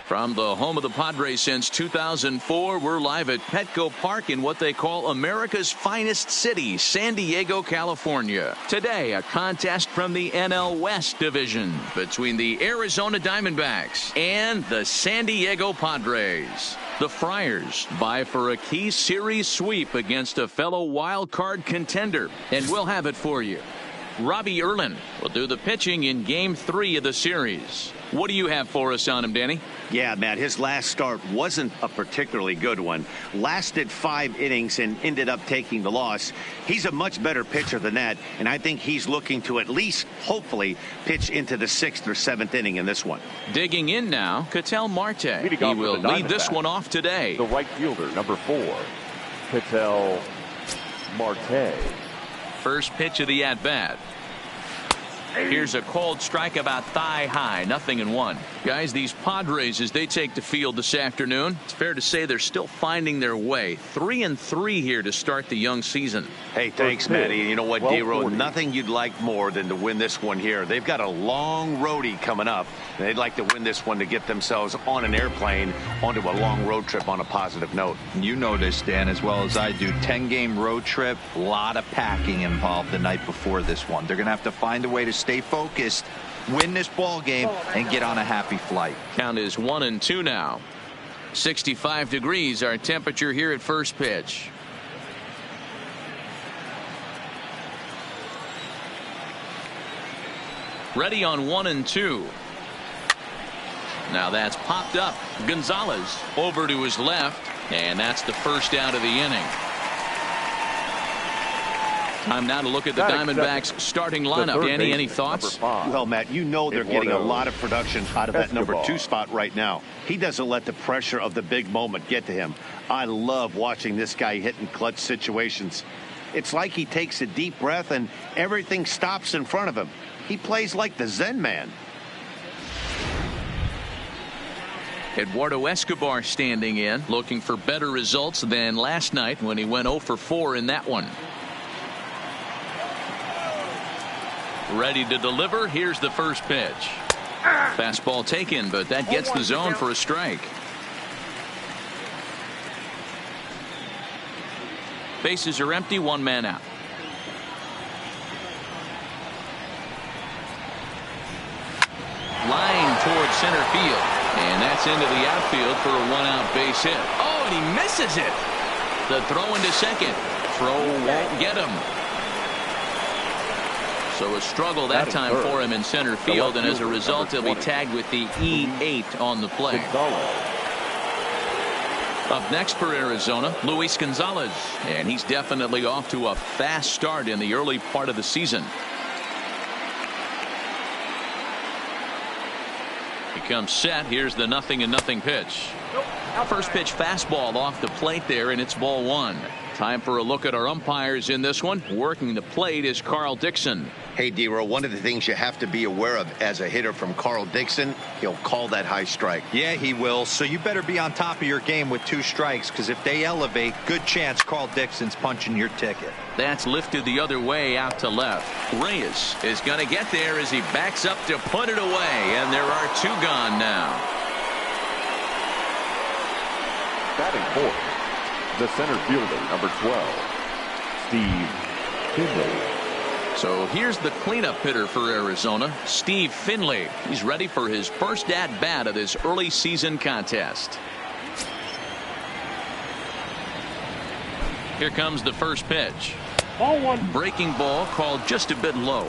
From the home of the Padres since 2004, we're live at Petco Park in what they call America's finest city, San Diego, California. Today, a contest from the NL West division between the Arizona Diamondbacks and the San Diego Padres. The Friars vie for a key series sweep against a fellow wild card contender, and we'll have it for you. Robbie Erlin will do the pitching in Game 3 of the series. What do you have for us on him, Danny? Yeah, Matt, his last start wasn't a particularly good one. Lasted 5 innings and ended up taking the loss. He's a much better pitcher than that, and I think he's looking to at least, hopefully, pitch into the 6th or 7th inning in this one. Digging in now, Ketel Marte. He will lead this one off today. The right fielder, number 4, Ketel Marte. First pitch of the at-bat. Here's a cold strike about thigh high, 0-1. Guys, these Padres, as they take the field this afternoon, it's fair to say they're still finding their way. 3-3 here to start the young season. Hey, thanks, Matty. You know what, D-Row? Nothing you'd like more than to win this one here. They've got a long roadie coming up. And they'd like to win this one to get themselves on an airplane onto a long road trip on a positive note. You know this, Dan, as well as I do. 10-game road trip, a lot of packing involved the night before this one. They're going to have to find a way to stay focused, win this ball game, and get on a happy flight. Count is 1-2 now. 65 degrees our temperature here at first pitch. Ready on 1-2. Now that's popped up. Gonzalez over to his left, and that's the first out of the inning. Time now to look at the Diamondbacks starting lineup. Danny, any thoughts? Well, Matt, you know they're getting a lot of production out of that number 2 spot right now. He doesn't let the pressure of the big moment get to him. I love watching this guy hit in clutch situations. It's like he takes a deep breath and everything stops in front of him. He plays like the Zen man. Eduardo Escobar standing in, looking for better results than last night when he went 0 for 4 in that one. Ready to deliver. Here's the first pitch. Fastball taken, but that gets the zone for a strike. Bases are empty, 1 man out. Line towards center field, and that's into the outfield for a 1-out base hit. Oh, and he misses it. The throw into second. Throw won't get him. So a struggle that time for him in center field, and as a result he'll be tagged with the E8 on the play. Up next for Arizona, Luis Gonzalez, and he's definitely off to a fast start in the early part of the season. He comes set. Here's the 0-0 pitch. First pitch fastball off the plate there, and it's ball 1. Time for a look at our umpires in this one. Working the plate is Carl Dixon. Hey, D-Row, one of the things you have to be aware of as a hitter from Carl Dixon, he'll call that high strike. Yeah, he will. So you better be on top of your game with 2 strikes, because if they elevate, good chance Carl Dixon's punching your ticket. That's lifted the other way out to left. Reyes is going to get there as he backs up to put it away, and there are 2 gone now. Batting 4th, the center fielder, number 12, Steve Finley. So here's the cleanup hitter for Arizona, Steve Finley. He's ready for his first at-bat of this early season contest. Here comes the first pitch. Ball 1. Breaking ball called just a bit low.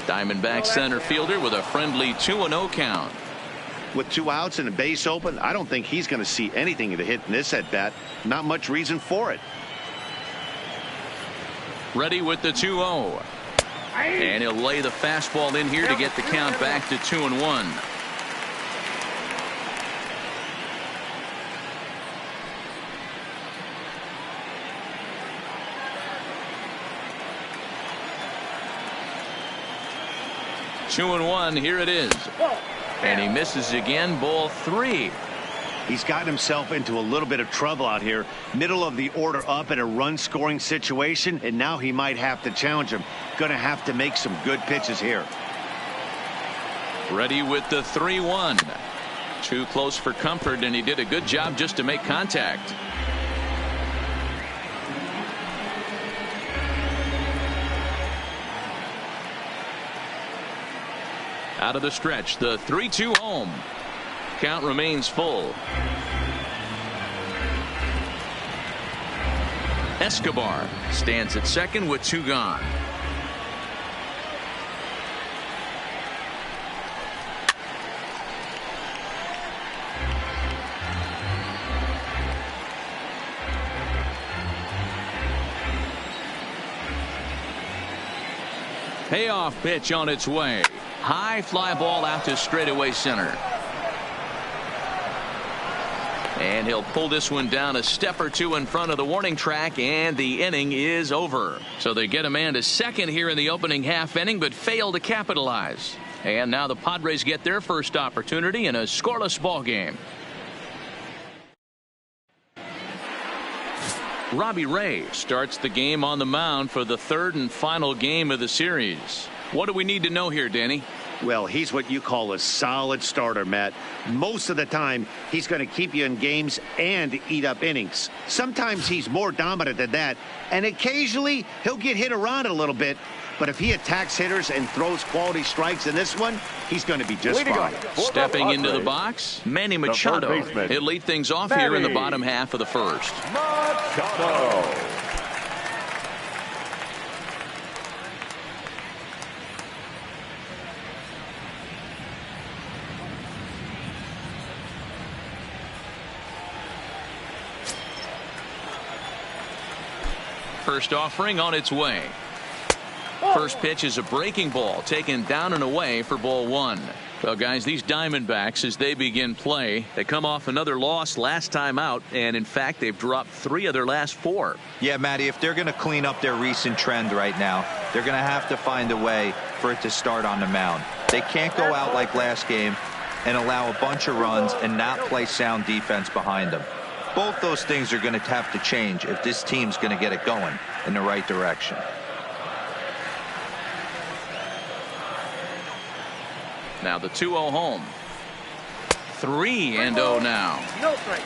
Diamondbacks center fielder with a friendly 2-0 count. With 2 outs and a base open, I don't think he's going to see anything to hit in this at bat. Not much reason for it. Ready with the 2-0. And he'll lay the fastball in here to get the count back to 2-1. Two and 1. Here it is. And he misses again. Ball 3. He's gotten himself into a little bit of trouble out here. Middle of the order up in a run-scoring situation, and now he might have to challenge him. Going to have to make some good pitches here. Ready with the 3-1. Too close for comfort, and he did a good job just to make contact. Out of the stretch, the 3-2 home. Count remains full. Escobar stands at second with 2 gone. Payoff pitch on its way. High fly ball out to straightaway center. And he'll pull this one down a step or two in front of the warning track, and the inning is over. So they get a man to second here in the opening half inning, but fail to capitalize. And now the Padres get their first opportunity in a scoreless ball game. Robbie Ray starts the game on the mound for the third and final game of the series. What do we need to know here, Danny? Well, he's what you call a solid starter, Matt. Most of the time, he's going to keep you in games and eat up innings. Sometimes he's more dominant than that, and occasionally he'll get hit around a little bit. But if he attacks hitters and throws quality strikes in this one, he's going to be just fine. Stepping into the box, Manny Machado. He'll lead things off here in the bottom half of the first. Machado. First offering on its way. First pitch is a breaking ball taken down and away for ball 1. Well, guys, these Diamondbacks, as they begin play, they come off another loss last time out, and in fact they've dropped 3 of their last 4. Yeah, Matty, if they're going to clean up their recent trend right now, they're going to have to find a way for it to start on the mound. They can't go out like last game and allow a bunch of runs and not play sound defense behind them. Both those things are going to have to change if this team's going to get it going in the right direction. Now the 2-0 home. 3-0 now. No strike.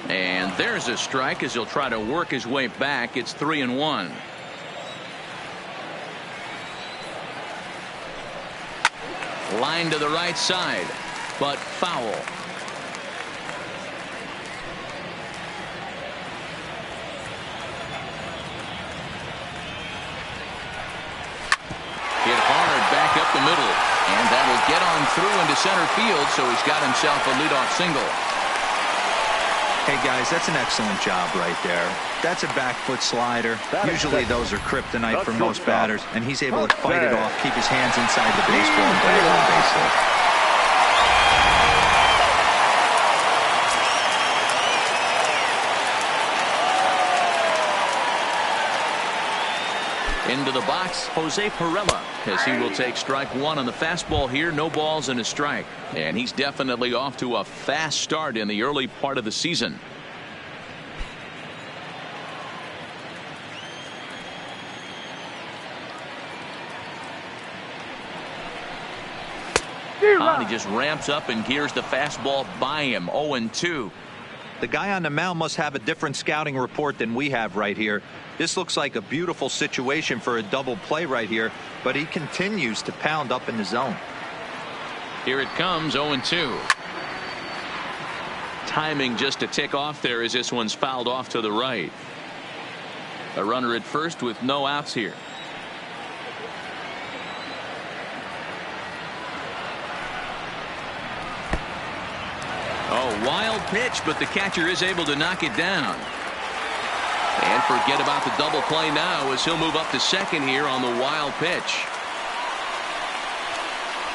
And there's a strike as he'll try to work his way back. It's 3-1. Line to the right side, but foul. Hit hard back up the middle, and that will get on through into center field, so he's got himself a leadoff single. Hey, guys, that's an excellent job right there. That's a back foot slider. Usually those are kryptonite for most batters, and he's able to fight it off, keep his hands inside the baseball, and get a home base hit. Into the box, Jose Pirela, as he will take strike 1 on the fastball here. No balls and a strike. And he's definitely off to a fast start in the early part of the season. He just ramps up and gears the fastball by him. 0-2. The guy on the mound must have a different scouting report than we have right here. This looks like a beautiful situation for a double play right here, but he continues to pound up in the zone. Here it comes, 0-2. Timing just a tick off there as this one's fouled off to the right. A runner at first with no outs here. Oh, wild pitch, but the catcher is able to knock it down. And forget about the double play now as he'll move up to second here on the wild pitch.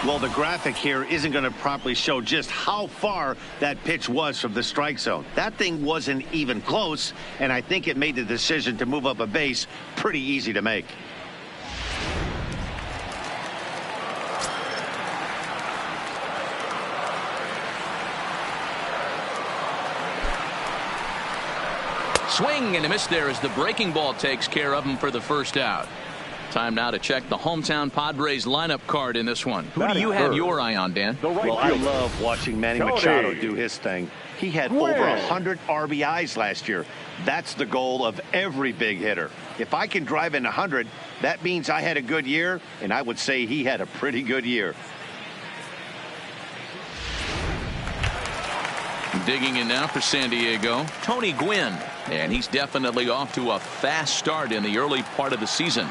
Well, the graphic here isn't going to properly show just how far that pitch was from the strike zone. That thing wasn't even close, and I think it made the decision to move up a base pretty easy to make. Swing and a miss there as the breaking ball takes care of him for the first out. Time now to check the hometown Padres lineup card in this one. Who do you have your eye on, Dan? Well, I love watching Manny Machado do his thing. He had over 100 RBIs last year. That's the goal of every big hitter. If I can drive in 100, that means I had a good year, and I would say he had a pretty good year. Digging in now for San Diego, Tony Gwynn. And he's definitely off to a fast start in the early part of the season.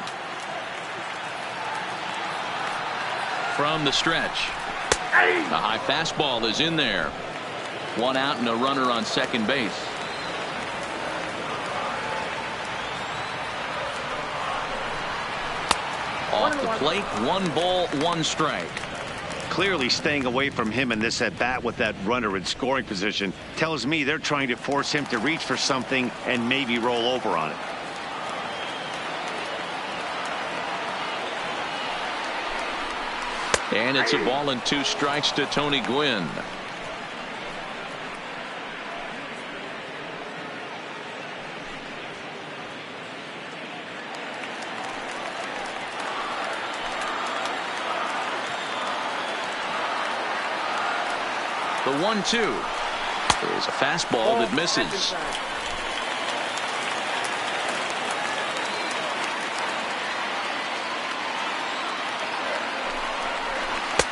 From the stretch, the high fastball is in there. 1 out and a runner on second base. Off the plate, 1 ball, 1 strike. Clearly staying away from him in this at bat with that runner in scoring position tells me they're trying to force him to reach for something and maybe roll over on it. And it's a ball and 2 strikes to Tony Gwynn. The 1-2 is a fastball that misses.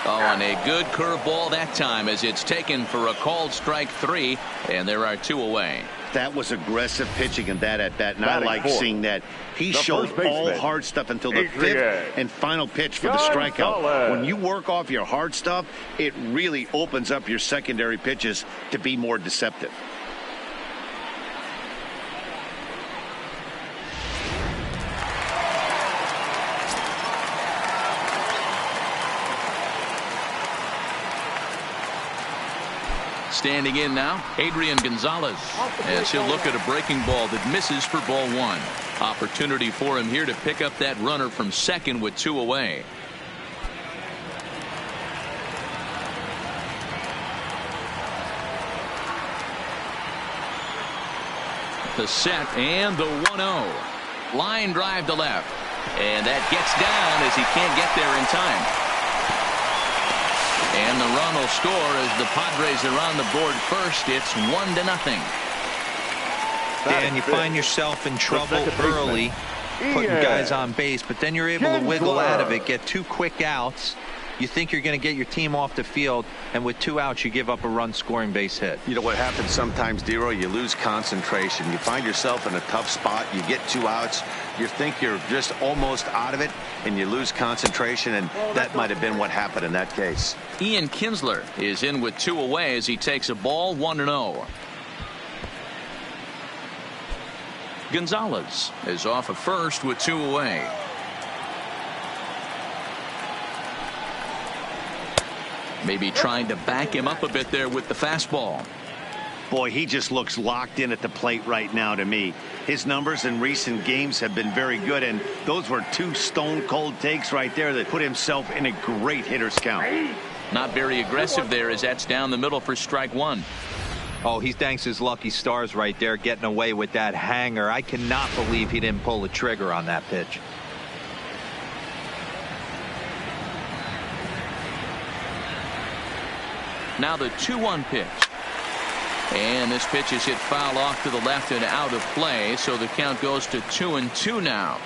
Oh, and a good curveball that time as it's taken for a called strike 3, and there are 2 away. That was aggressive pitching in that at bat, and I like seeing that. He showed all hard stuff until the 5th and final pitch for the strikeout. When you work off your hard stuff, it really opens up your secondary pitches to be more deceptive. Standing in now, Adrian Gonzalez, as he'll look at a breaking ball that misses for ball 1. Opportunity for him here to pick up that runner from second with 2 away. The set and the 1-0. Line drive to left. And that gets down as he can't get there in time. And the run will score as the Padres are on the board first. It's 1-0. Dan, you find yourself in trouble early putting guys on base, but then you're able to wiggle out of it, get 2 quick outs. You think you're going to get your team off the field, and with 2 outs, you give up a run-scoring base hit. You know what happens sometimes, Dero? You lose concentration. You find yourself in a tough spot. You get 2 outs. You think you're just almost out of it, and you lose concentration, and that might have been what happened in that case. Ian Kinsler is in with 2 away as he takes a ball, 1-0. Gonzalez is off at first with 2 away. Maybe trying to back him up a bit there with the fastball. Boy, he just looks locked in at the plate right now to me. His numbers in recent games have been very good, and those were 2 stone-cold takes right there that put himself in a great hitter's count. Not very aggressive there as that's down the middle for strike 1. Oh, he thanks his lucky stars right there getting away with that hanger. I cannot believe he didn't pull the trigger on that pitch. Now the 2-1 pitch. And this pitch is hit foul off to the left and out of play, so the count goes to 2-2 now.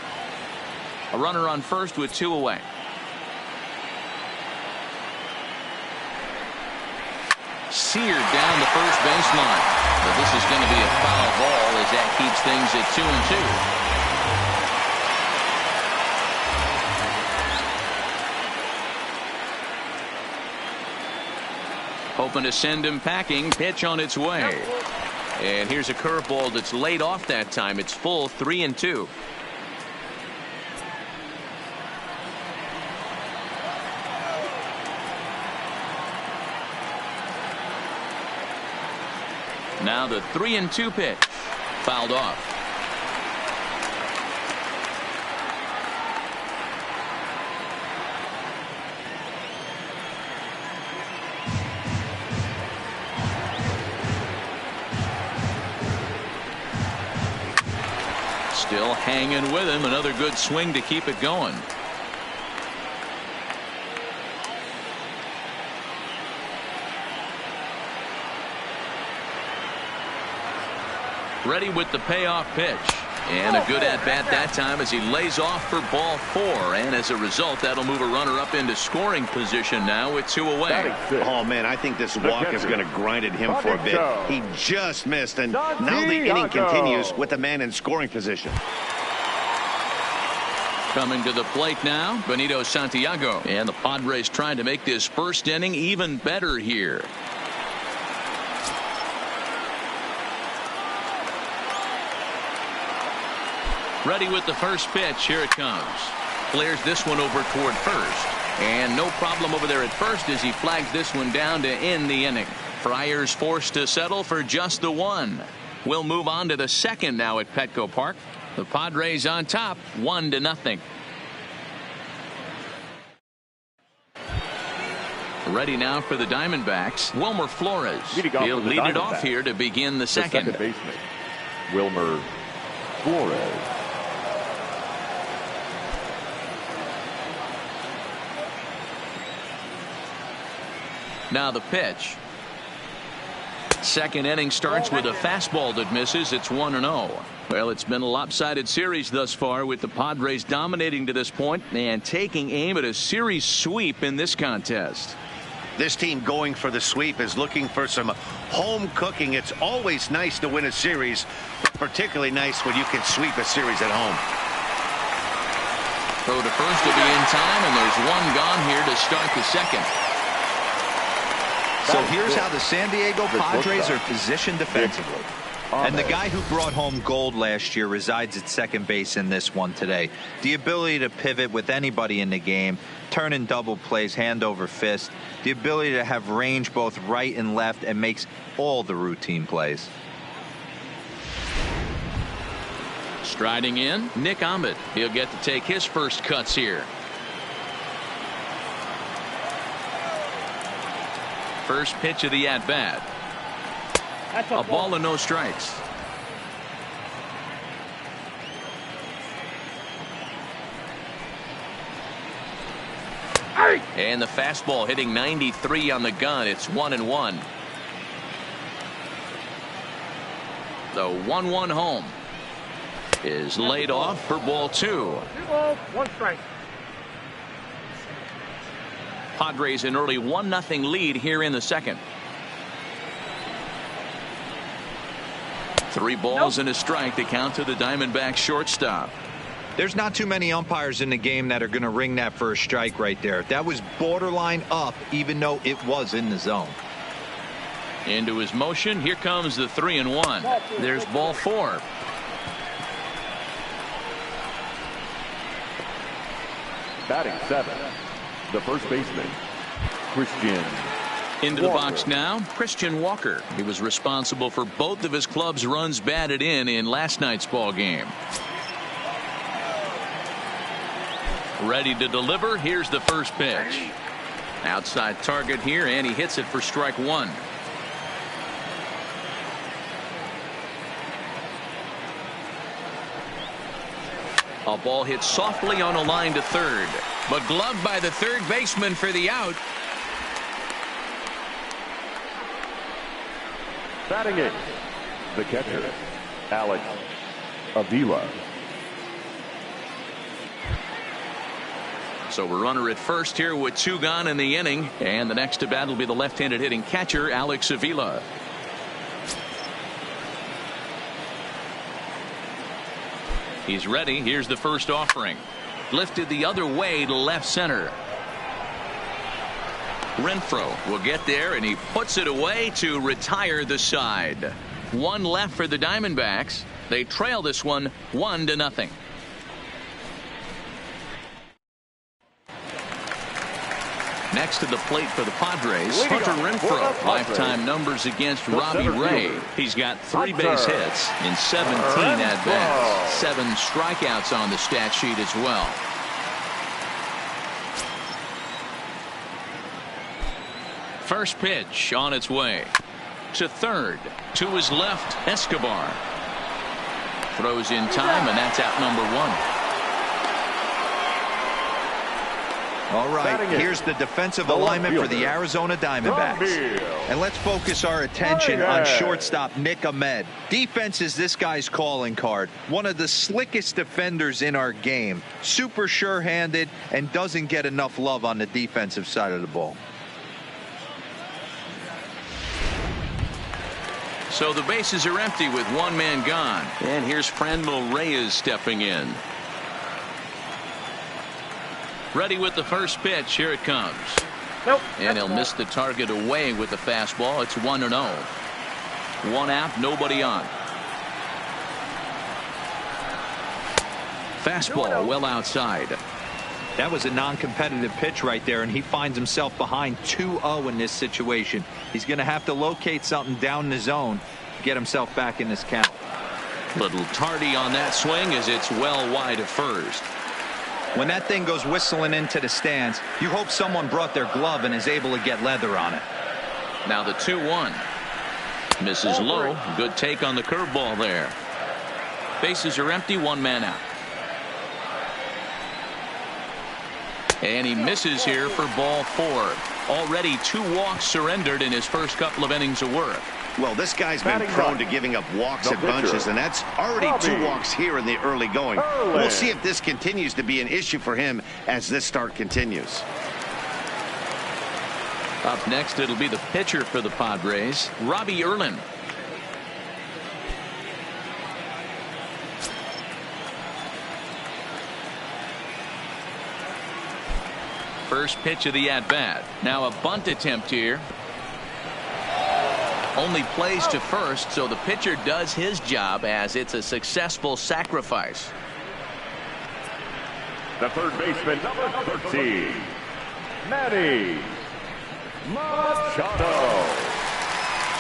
A runner on first with 2 away. Seared down the first baseline. But this is going to be a foul ball as that keeps things at 2-2. Hoping to send him packing. Pitch on its way. And here's a curveball that's laid off that time. It's full 3-2. Now the 3-2 pitch. Fouled off. Still hanging with him. Another good swing to keep it going. Ready with the payoff pitch. And a good at-bat that time as he lays off for ball 4. And as a result, that'll move a runner up into scoring position now with 2 away. Oh, man, I think this walk is going to grind at him for a bit. He just missed, and now the inning continues with the man in scoring position. Coming to the plate now, Benito Santiago. And the Padres trying to make this first inning even better here. Ready with the first pitch. Here it comes. Clears this one over toward first. And no problem over there at first as he flags this one down to end the inning. Friars forced to settle for just the 1. We'll move on to the second now at Petco Park. The Padres on top, 1-0. Ready now for the Diamondbacks, Wilmer Flores. He'll lead it off here to begin the second. The second baseman, Wilmer Flores. Now the pitch. Second inning starts with a fastball that misses. It's 1-0. Well, it's been a lopsided series thus far with the Padres dominating to this point and taking aim at a series sweep in this contest. This team going for the sweep is looking for some home cooking. It's always nice to win a series, but particularly nice when you can sweep a series at home. Throw to first to be in time, and there's one gone here to start the second. So here's how the San Diego Padres are positioned defensively. And the guy who brought home gold last year resides at second base in this one today. The ability to pivot with anybody in the game, turn in double plays, hand over fist. The ability to have range both right and left and makes all the routine plays. Striding in, Nick Ahmed. He'll get to take his first cuts here. First pitch of the at-bat. A ball and no strikes. And the fastball hitting 93 on the gun. It's 1-1. The 1-1 home is laid off for ball 2. 1 strike. Padres an early 1-0 lead here in the second. 3 balls and a strike to count to the Diamondbacks shortstop. There's not too many umpires in the game that are going to ring that first strike right there. That was borderline up, even though it was in the zone. Into his motion. Here comes the 3-1. There's ball 4. Batting 7, the first baseman, Christian Into the Walker. box now, Christian Walker. He was responsible for both of his club's runs batted in last night's ball game. Ready to deliver. Here's the first pitch. Outside target here, and he hits it for strike 1. A ball hit softly on a line to third, but gloved by the third baseman for the out. Batting 8, the catcher, Alex Avila. So a runner at first here with 2 gone in the inning, and the next to bat will be the left-handed hitting catcher Alex Avila. He's ready. Here's the first offering. Lifted the other way to left center. Renfroe will get there, and he puts it away to retire the side. 1 left for the Diamondbacks. They trail this one 1-0. Next to the plate for the Padres, Leading Hunter off for the Renfroe. Padres, Lifetime numbers against the Robbie center Ray. fielder, He's got 3 Hunter base hits in 17 at-bats. 7 strikeouts on the stat sheet as well. First pitch on its way. To third. To his left, Escobar. Throws in time, and that's out number 1. All right, here's the defensive alignment for the Arizona Diamondbacks. And let's focus our attention on shortstop Nick Ahmed. Defense is this guy's calling card. One of the slickest defenders in our game. Super sure-handed and doesn't get enough love on the defensive side of the ball. So the bases are empty with 1 man gone. And here's Franmil Reyes stepping in. Ready with the first pitch. Here it comes. Nope. And he'll miss the target away with the fastball. It's 1-0. 1 out, nobody on. Fastball well outside. That was a non-competitive pitch right there, and he finds himself behind 2-0 in this situation. He's going to have to locate something down the zone to get himself back in this count. Little tardy on that swing as it's well wide of first. When that thing goes whistling into the stands, you hope someone brought their glove and is able to get leather on it. Now the 2-1. Misses low. Good take on the curveball there. Bases are empty, 1 man out. And he misses here for ball 4. Already 2 walks surrendered in his first couple of innings of work. Well, this guy's been prone to giving up walks at bunches, and that's already 2 walks here in the early going. We'll see if this continues to be an issue for him as this start continues. Up next, it'll be the pitcher for the Padres, Robbie Erlin. First pitch of the at-bat. Now a bunt attempt here. Only plays to first, so the pitcher does his job as it's a successful sacrifice. The third baseman, number 13, Manny Machado.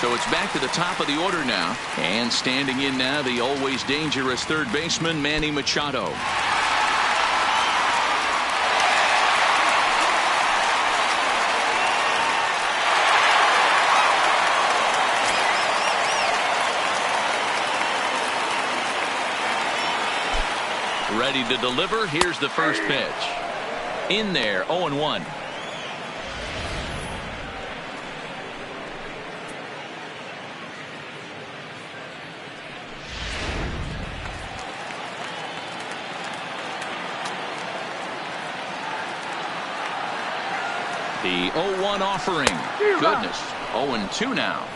So it's back to the top of the order now. And standing in now, the always dangerous third baseman, Manny Machado. Ready to deliver. Here's the first pitch. In there, 0-1. The 0-1 offering. Goodness. 0-2 now.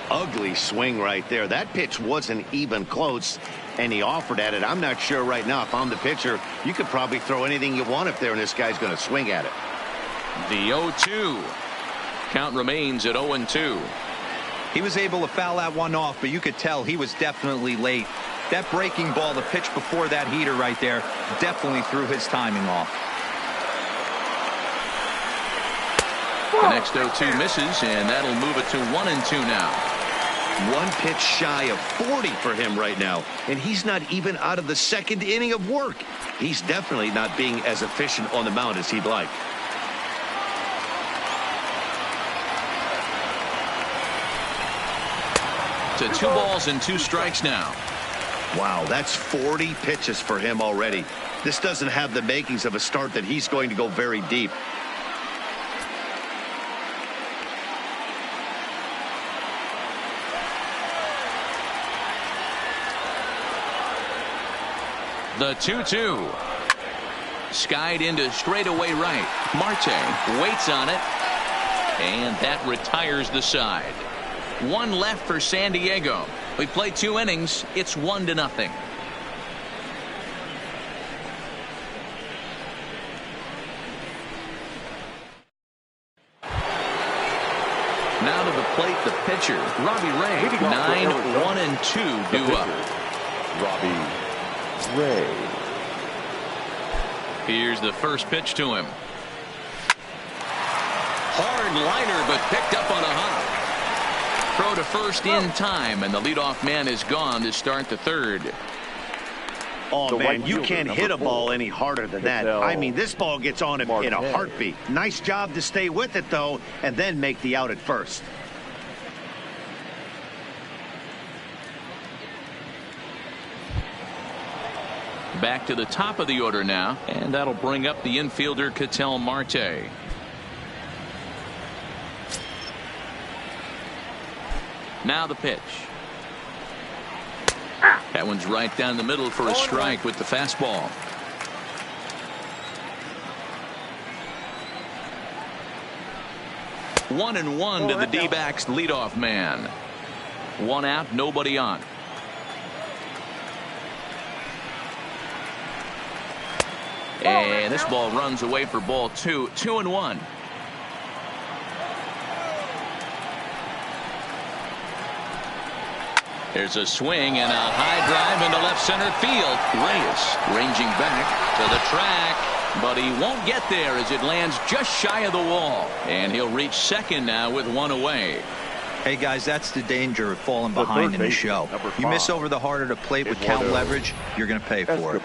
Ugly swing right there. That pitch wasn't even close, and he offered at it. I'm not sure right now if I'm the pitcher. You could probably throw anything you want up there, and this guy's going to swing at it. The 0-2. Count remains at 0-2. He was able to foul that one off, but you could tell he was definitely late. That breaking ball, the pitch before that heater right there, definitely threw his timing off. The next 0-2 misses, and that'll move it to 1-2 now. 1 pitch shy of 40 for him right now, and he's not even out of the second inning of work. He's definitely not being as efficient on the mound as he'd like. To 2 balls and 2 strikes now. Wow, that's 40 pitches for him already. This doesn't have the makings of a start that he's going to go very deep. The 2-2. Skied into straightaway right. Marte waits on it. And that retires the side. 1 left for San Diego. We play 2 innings. It's 1-0. Now to the plate, the pitcher, Robbie Ray. 9-1-2 due up. Robbie Ray. Here's the first pitch to him. Hard liner, but picked up on a hop. Throw to first in time, and the leadoff man is gone to start the third. Oh, man, you can't hit a ball any harder than that. I mean, this ball gets on him in a heartbeat. Nice job to stay with it, though, and then make the out at first. Back to the top of the order now, and that'll bring up the infielder Ketel Marte. Now the pitch. That one's right down the middle for a strike with the fastball. One and one to the D-backs leadoff man. One out, nobody on. And this ball runs away for ball two. 2-1. There's a swing and a high drive into left center field. Reyes ranging back to the track, but he won't get there as it lands just shy of the wall. And he'll reach second now with one away. Hey guys, that's the danger of falling behind in the show. You miss over the heart of the plate with count leverage, you're going to pay for it.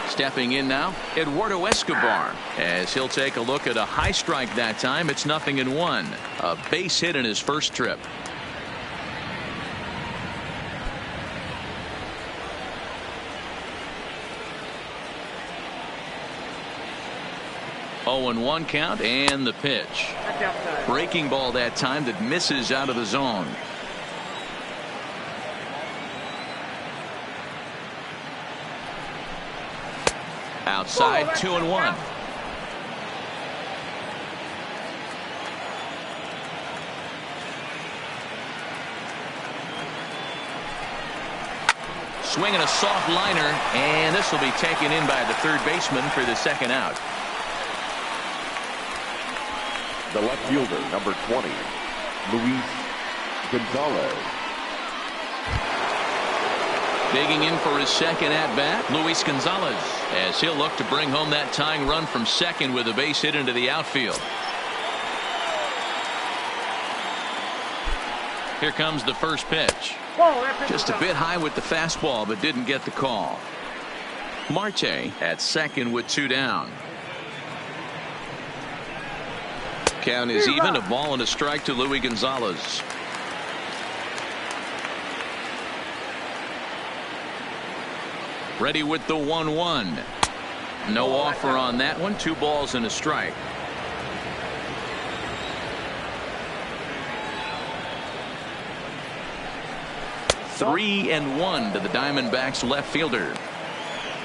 Stepping in now, Eduardo Escobar, as he'll take a look at a high strike that time. It's 0-1. A base hit in his first trip. Oh, and 1 count, and the pitch. Breaking ball that time that misses out of the zone. Outside, 2-1. Swinging a soft liner, and this will be taken in by the third baseman for the second out. The left fielder, number 20, Luis Gonzalez. Digging in for his second at-bat, Luis Gonzalez, as he'll look to bring home that tying run from second with a base hit into the outfield. Here comes the first pitch. Just a bit high with the fastball, but didn't get the call. Marte at second with 2 down. Count is even, a ball and a strike to Luis Gonzalez. Ready with the 1-1. No offer on that one. 2 balls and a strike. Three and 1 to the Diamondbacks left fielder.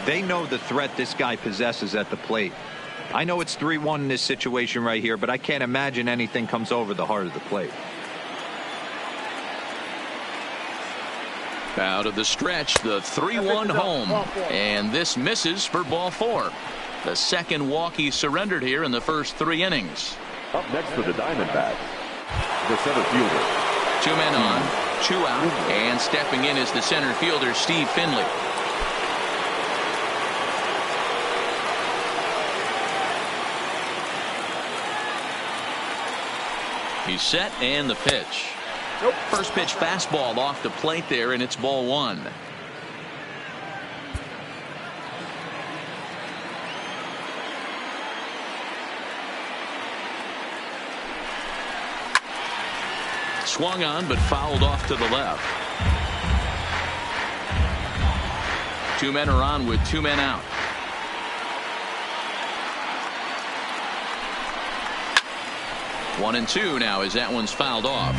They know the threat this guy possesses at the plate. I know it's 3-1 in this situation right here, but I can't imagine anything comes over the heart of the plate. Out of the stretch, the 3-1 home, and this misses for ball 4. The second walk he surrendered here in the first 3 innings. Up next for the Diamondbacks, the center fielder. 2 men on, 2 out, and stepping in is the center fielder Steve Finley. He's set, and the pitch. First pitch fastball off the plate there, and it's ball 1. Swung on, but fouled off to the left. 2 men are on with 2 men out. One and 2 now as that one's fouled off.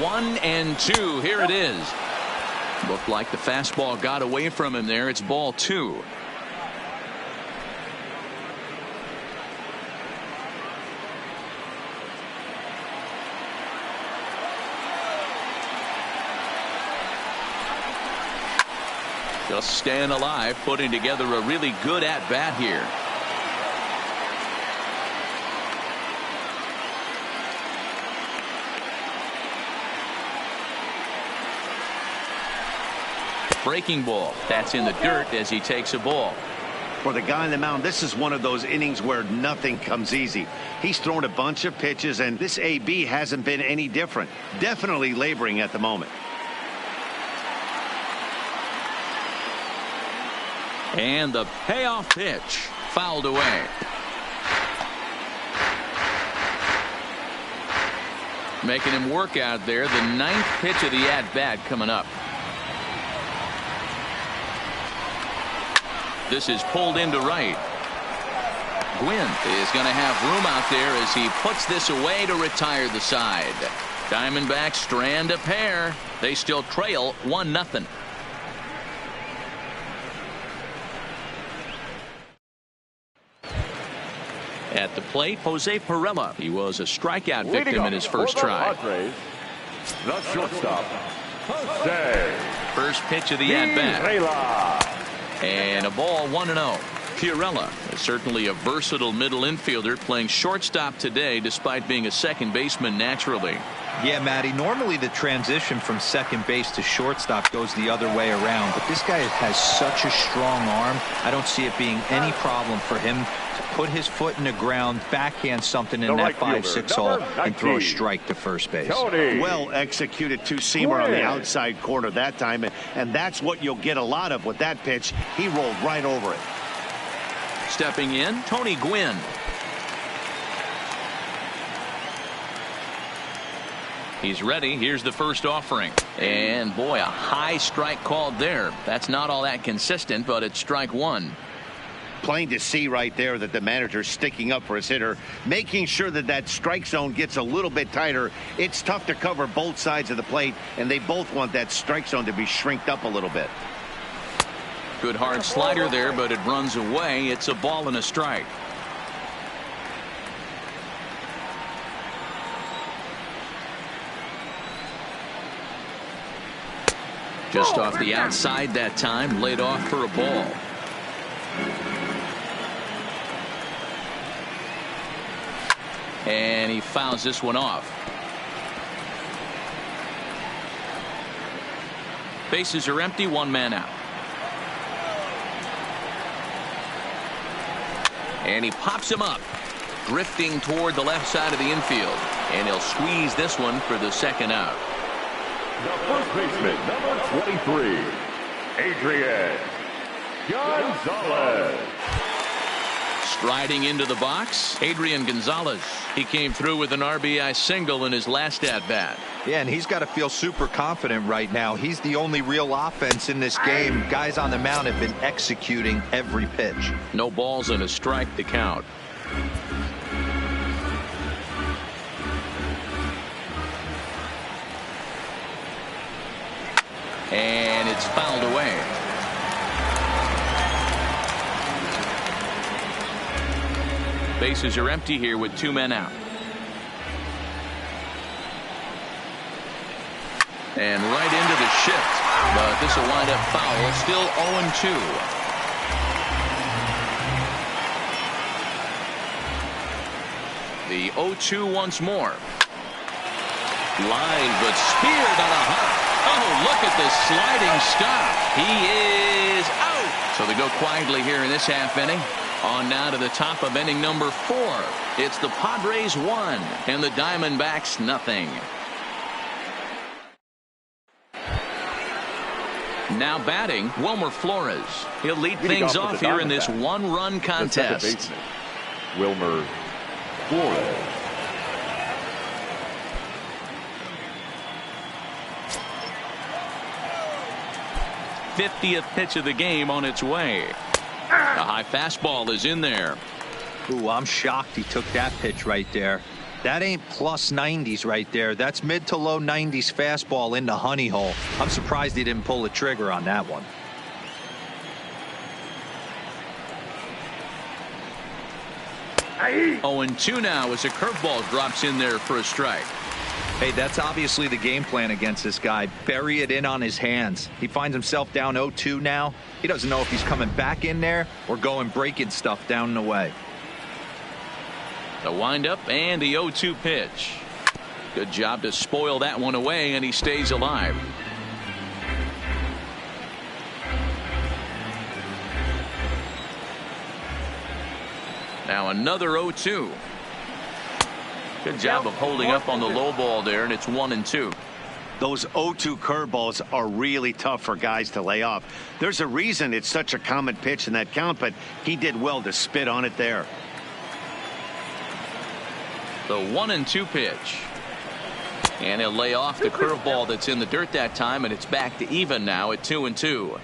1-2. Here it is. Looked like the fastball got away from him there. It's ball 2. Just staying alive, putting together a really good at-bat here. Breaking ball. That's in the dirt as he takes a ball. For the guy on the mound, this is one of those innings where nothing comes easy. He's thrown a bunch of pitches, and this AB hasn't been any different. Definitely laboring at the moment. And the payoff pitch fouled away. Making him work out there. The 9th pitch of the at-bat coming up. This is pulled into right. Gwynn is going to have room out there as he puts this away to retire the side. Diamondbacks strand a pair. They still trail 1-0. At the plate, Jose Pirela. He was a strikeout victim in his first try. Padres, the shortstop, Jose. First pitch of the at-bat. And a ball 1-0. Pirela is certainly a versatile middle infielder, playing shortstop today despite being a second baseman naturally. Yeah, Matty, normally the transition from second base to shortstop goes the other way around, but this guy has such a strong arm. I don't see it being any problem for him to put his foot in the ground, backhand something in that 5-6 hole, and throw a strike to first base. Well executed two-seamer on the outside corner that time, and that's what you'll get a lot of with that pitch. He rolled right over it. Stepping in, Tony Gwynn. He's ready. Here's the first offering. And boy, a high strike called there. That's not all that consistent, but it's strike 1. Plain to see right there that the manager's sticking up for his hitter, making sure that that strike zone gets a little bit tighter. It's tough to cover both sides of the plate, and they both want that strike zone to be shrinked up a little bit. Good hard slider there, but it runs away. It's a ball and a strike. Just off the outside that time, laid off for a ball. And he fouls this one off. Bases are empty, 1 man out. And he pops him up, drifting toward the left side of the infield. And he'll squeeze this one for the second out. The first baseman, number 23, Adrian Gonzalez. Striding into the box, Adrian Gonzalez. He came through with an RBI single in his last at-bat. Yeah, and he's got to feel super confident right now. He's the only real offense in this game. Guys on the mound have been executing every pitch. No balls and a strike to count. And it's fouled away. Bases are empty here with 2 men out. And right into the shift. But this will wind up foul. Still 0-2. The 0-2 once more. Line, but speared on a hop. Oh, look at this sliding stop. He is out. So they go quietly here in this half inning. On now to the top of inning number 4. It's the Padres 1 and the Diamondbacks nothing. Now batting, Wilmer Flores. He'll lead things off here in this 1-run contest. Wilmer Flores. 50th pitch of the game on its way. A high fastball is in there. Ooh, I'm shocked he took that pitch right there. That ain't plus 90s right there. That's mid to low 90s fastball in the honey hole. I'm surprised he didn't pull the trigger on that one. Aye. 0-2 now as a curveball drops in there for a strike. Hey, that's obviously the game plan against this guy. Bury it in on his hands. He finds himself down 0-2 now. He doesn't know if he's coming back in there or going breaking stuff down and away. The windup and the 0-2 pitch. Good job to spoil that one away, and he stays alive. Now another 0-2. Good job of holding up on the low ball there, and it's 1-2. Those 0-2 curveballs are really tough for guys to lay off. There's a reason it's such a common pitch in that count, but he did well to spit on it there. The 1-2 pitch. And he'll lay off the curveball that's in the dirt that time, and it's back to even now at 2-2.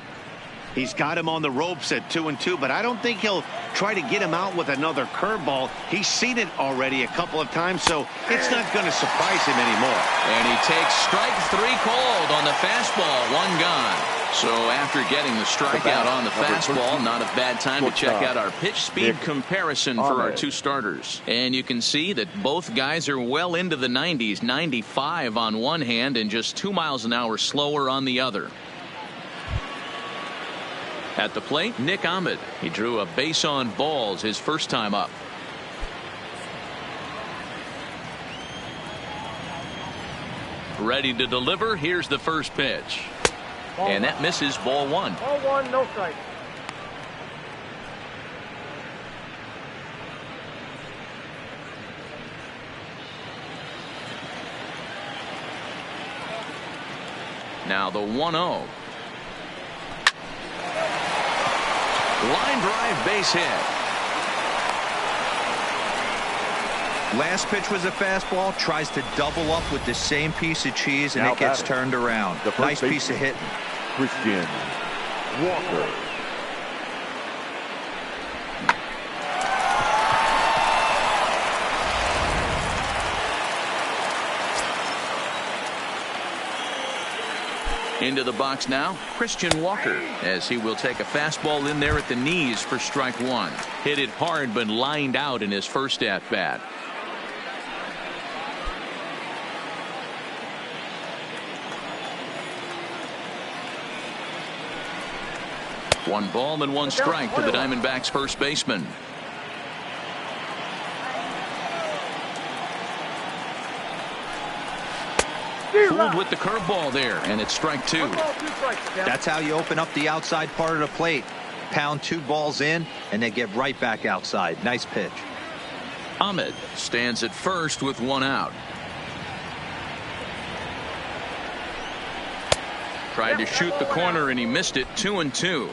He's got him on the ropes at 2-2, but I don't think he'll try to get him out with another curveball. He's seen it already a couple of times, so it's not going to surprise him anymore. And he takes strike 3 called on the fastball, 1 gone. So after getting the strikeout on the fastball, not a bad time to check out our pitch speed comparison for our 2 starters. And you can see that both guys are well into the 90s, 95 on one hand and just 2 miles an hour slower on the other. At the plate, Nick Ahmed. He drew a base on balls his first time up. Ready to deliver. Here's the first pitch. And that misses, ball 1. Ball 1, no strike. Now the 1-0. Line drive, base hit. Last pitch was a fastball. Tries to double up with the same piece of cheese, and Now it gets batting. turned around. Nice piece of hitting. Christian Walker. Into the box now, Christian Walker, as he will take a fastball in there at the knees for strike 1. Hit it hard, but lined out in his first at bat. One ball and 1 strike to the Diamondbacks first baseman. Fooled with the curveball there, and it's strike 2. That's how you open up the outside part of the plate. Pound 2 balls in, and they get right back outside. Nice pitch. Ahmed stands at first with 1 out. Tried to shoot the corner, and he missed it. 2-2.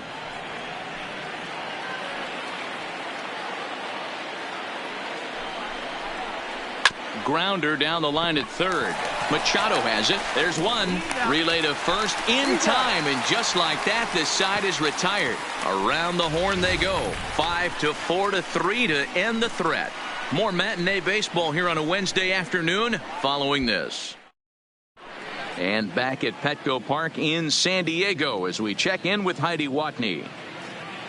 Grounder down the line at third. Machado has it. There's 1. Relay to first in time, and just like that, this side is retired. Around the horn they go. 5-4-3 to end the threat. More matinee baseball here on a Wednesday afternoon following this. And back at Petco Park in San Diego as we check in with Heidi Watney.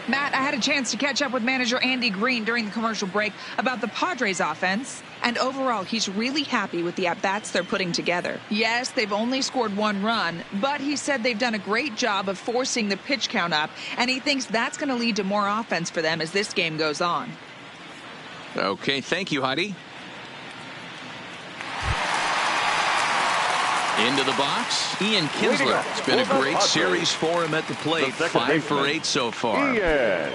Matt, I had a chance to catch up with manager Andy Green during the commercial break about the Padres offense. And overall, he's really happy with the at-bats they're putting together. Yes, they've only scored 1 run, but he said they've done a great job of forcing the pitch count up, and he thinks that's going to lead to more offense for them as this game goes on. Okay, thank you, Heidi. Into the box, Ian Kinsler. It's been a great series for him at the plate. 5 for 8 so far. Ian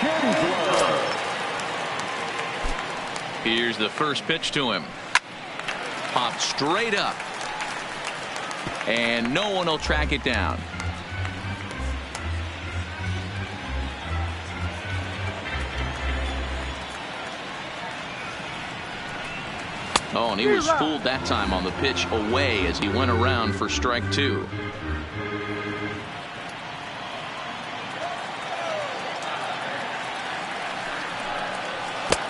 Kinsler. Here's the first pitch to him. Popped straight up. And no one will track it down. Oh, and he was fooled that time on the pitch away as he went around for strike 2.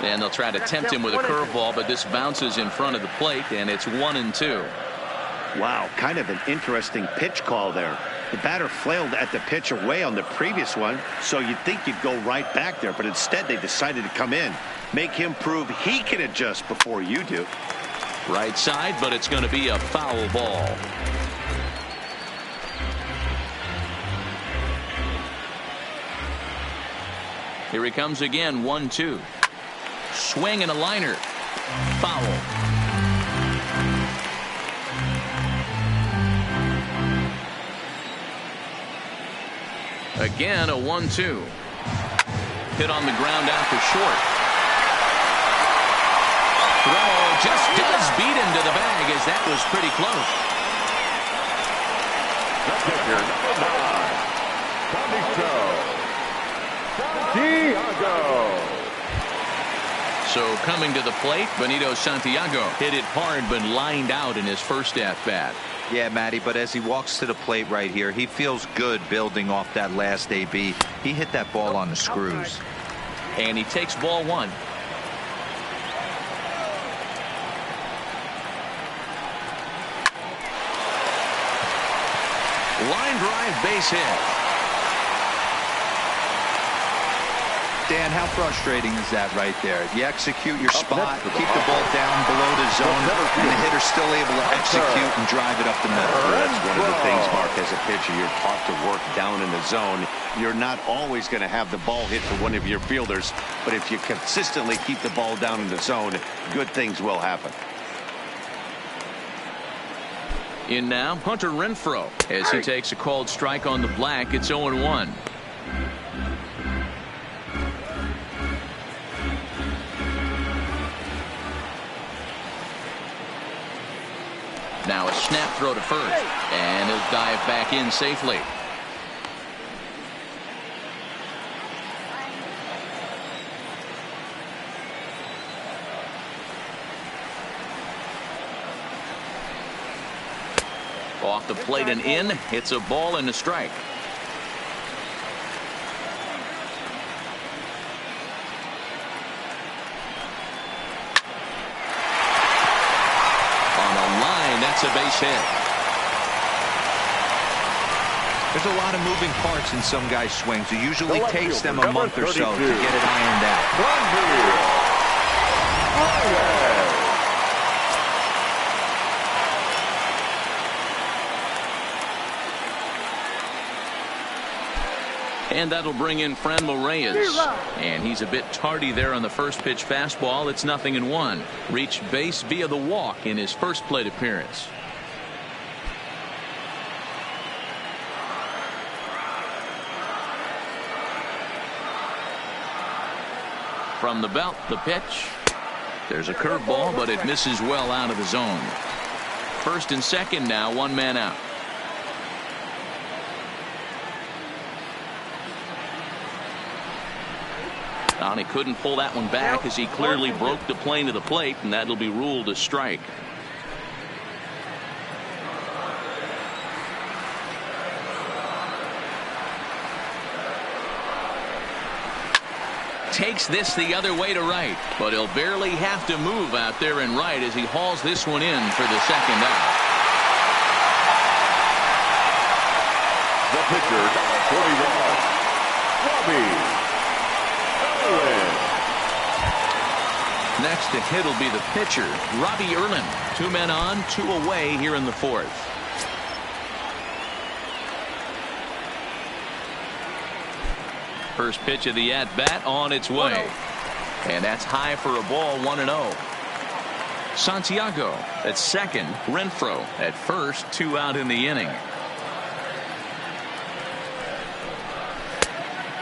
And they'll try to tempt him with a curveball, but this bounces in front of the plate, and it's 1-2. Wow, kind of an interesting pitch call there. The batter flailed at the pitch away on the previous one, so you'd think you'd go right back there, but instead they decided to come in. Make him prove he can adjust before you do. Right side, but it's going to be a foul ball. Here he comes again, 1-2. Swing and a liner. Foul. Again, a 1-2. Hit on the ground out to short. Throw just does beat him to the bag, as that was pretty close. So coming to the plate, Benito Santiago hit it hard but lined out in his first at-bat. Yeah, Matty, but as he walks to the plate right here, he feels good building off that last AB. He hit that ball on the screws. And he takes ball one. Line drive, base hit. Dan, how frustrating is that right there? You execute your spot, keep the ball down below the zone, and the hitter's still able to execute and drive it up the middle. That's one of the things, Mark, as a pitcher, you're taught to work down in the zone. You're not always going to have the ball hit for one of your fielders, but if you consistently keep the ball down in the zone, good things will happen. In now, Hunter Renfroe, as he takes a called strike on the black. It's 0-1. Now a snap throw to first, and he'll dive back in safely. Off the plate and in. It's a ball and a strike. That's a base hit. There's a lot of moving parts in some guys' swings. It usually takes them a month or so to get it ironed out. And that'll bring in Franmil Reyes. And he's a bit tardy there on the first pitch fastball. It's 0-1. Reached base via the walk in his first plate appearance. From the belt, the pitch. There's a curveball, but it misses well out of the zone. First and second now, one man out. And he couldn't pull that one back as he clearly broke the plane of the plate, and that'll be ruled a strike. Takes this the other way to right, but he'll barely have to move out there in right as he hauls this one in for the second out. The pitcher, number 41, Robbie. Next to hit will be the pitcher, Robbie Erlin. 2 men on, 2 away here in the fourth. First pitch of the at-bat on its way. And that's high for a ball, 1-0. Santiago at second, Renfroe at first, 2 out in the inning.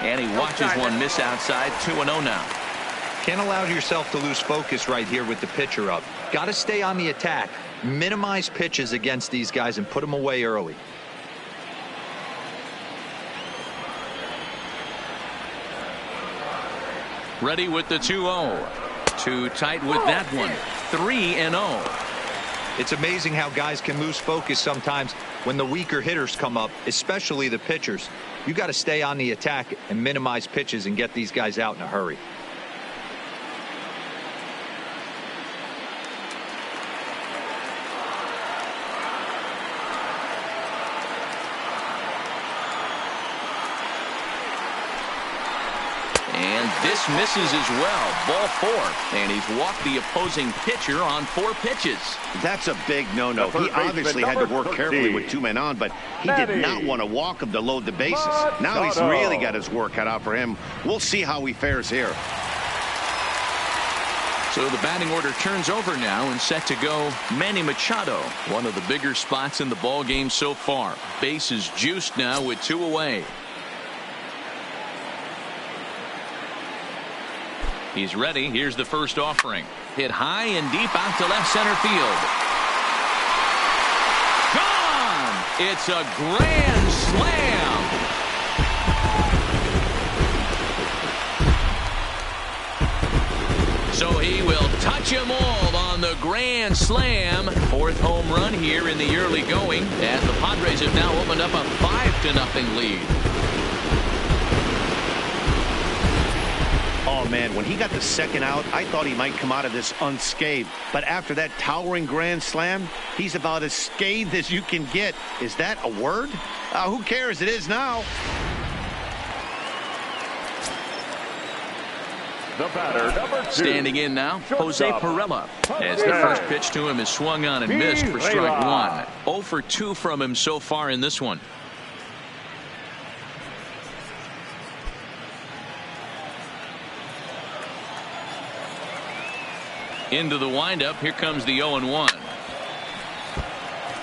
And he watches one miss outside, 2-0 now. Can't allow yourself to lose focus right here with the pitcher up. Got to stay on the attack. Minimize pitches against these guys and put them away early. Ready with the 2-0. Too tight with that one. 3-0. It's amazing how guys can lose focus sometimes when the weaker hitters come up, especially the pitchers. You got to stay on the attack and minimize pitches and get these guys out in a hurry. And this misses as well. Ball 4. And he's walked the opposing pitcher on 4 pitches. That's a big no-no. He obviously had to work carefully with 2 men on, but he did not want to walk him to load the bases. Now he's really got his work cut out for him. We'll see how he fares here. So the batting order turns over now and set to go Manny Machado. One of the bigger spots in the ball game so far. Bases juiced now with 2 away. He's ready. Here's the first offering. Hit high and deep out to left center field. Gone! It's a grand slam. So he will touch them all on the grand slam. 4th home run here in the early going, as the Padres have now opened up a 5-0 lead. Oh, man, when he got the second out, I thought he might come out of this unscathed. But after that towering grand slam, he's about as scathed as you can get. Is that a word? Who cares? It is now. The batter, number 2. Standing in now, Jose Pirela. As the first pitch to him is swung on and missed for strike 1. 0 for 2 from him so far in this one. Into the windup. Here comes the 0-1.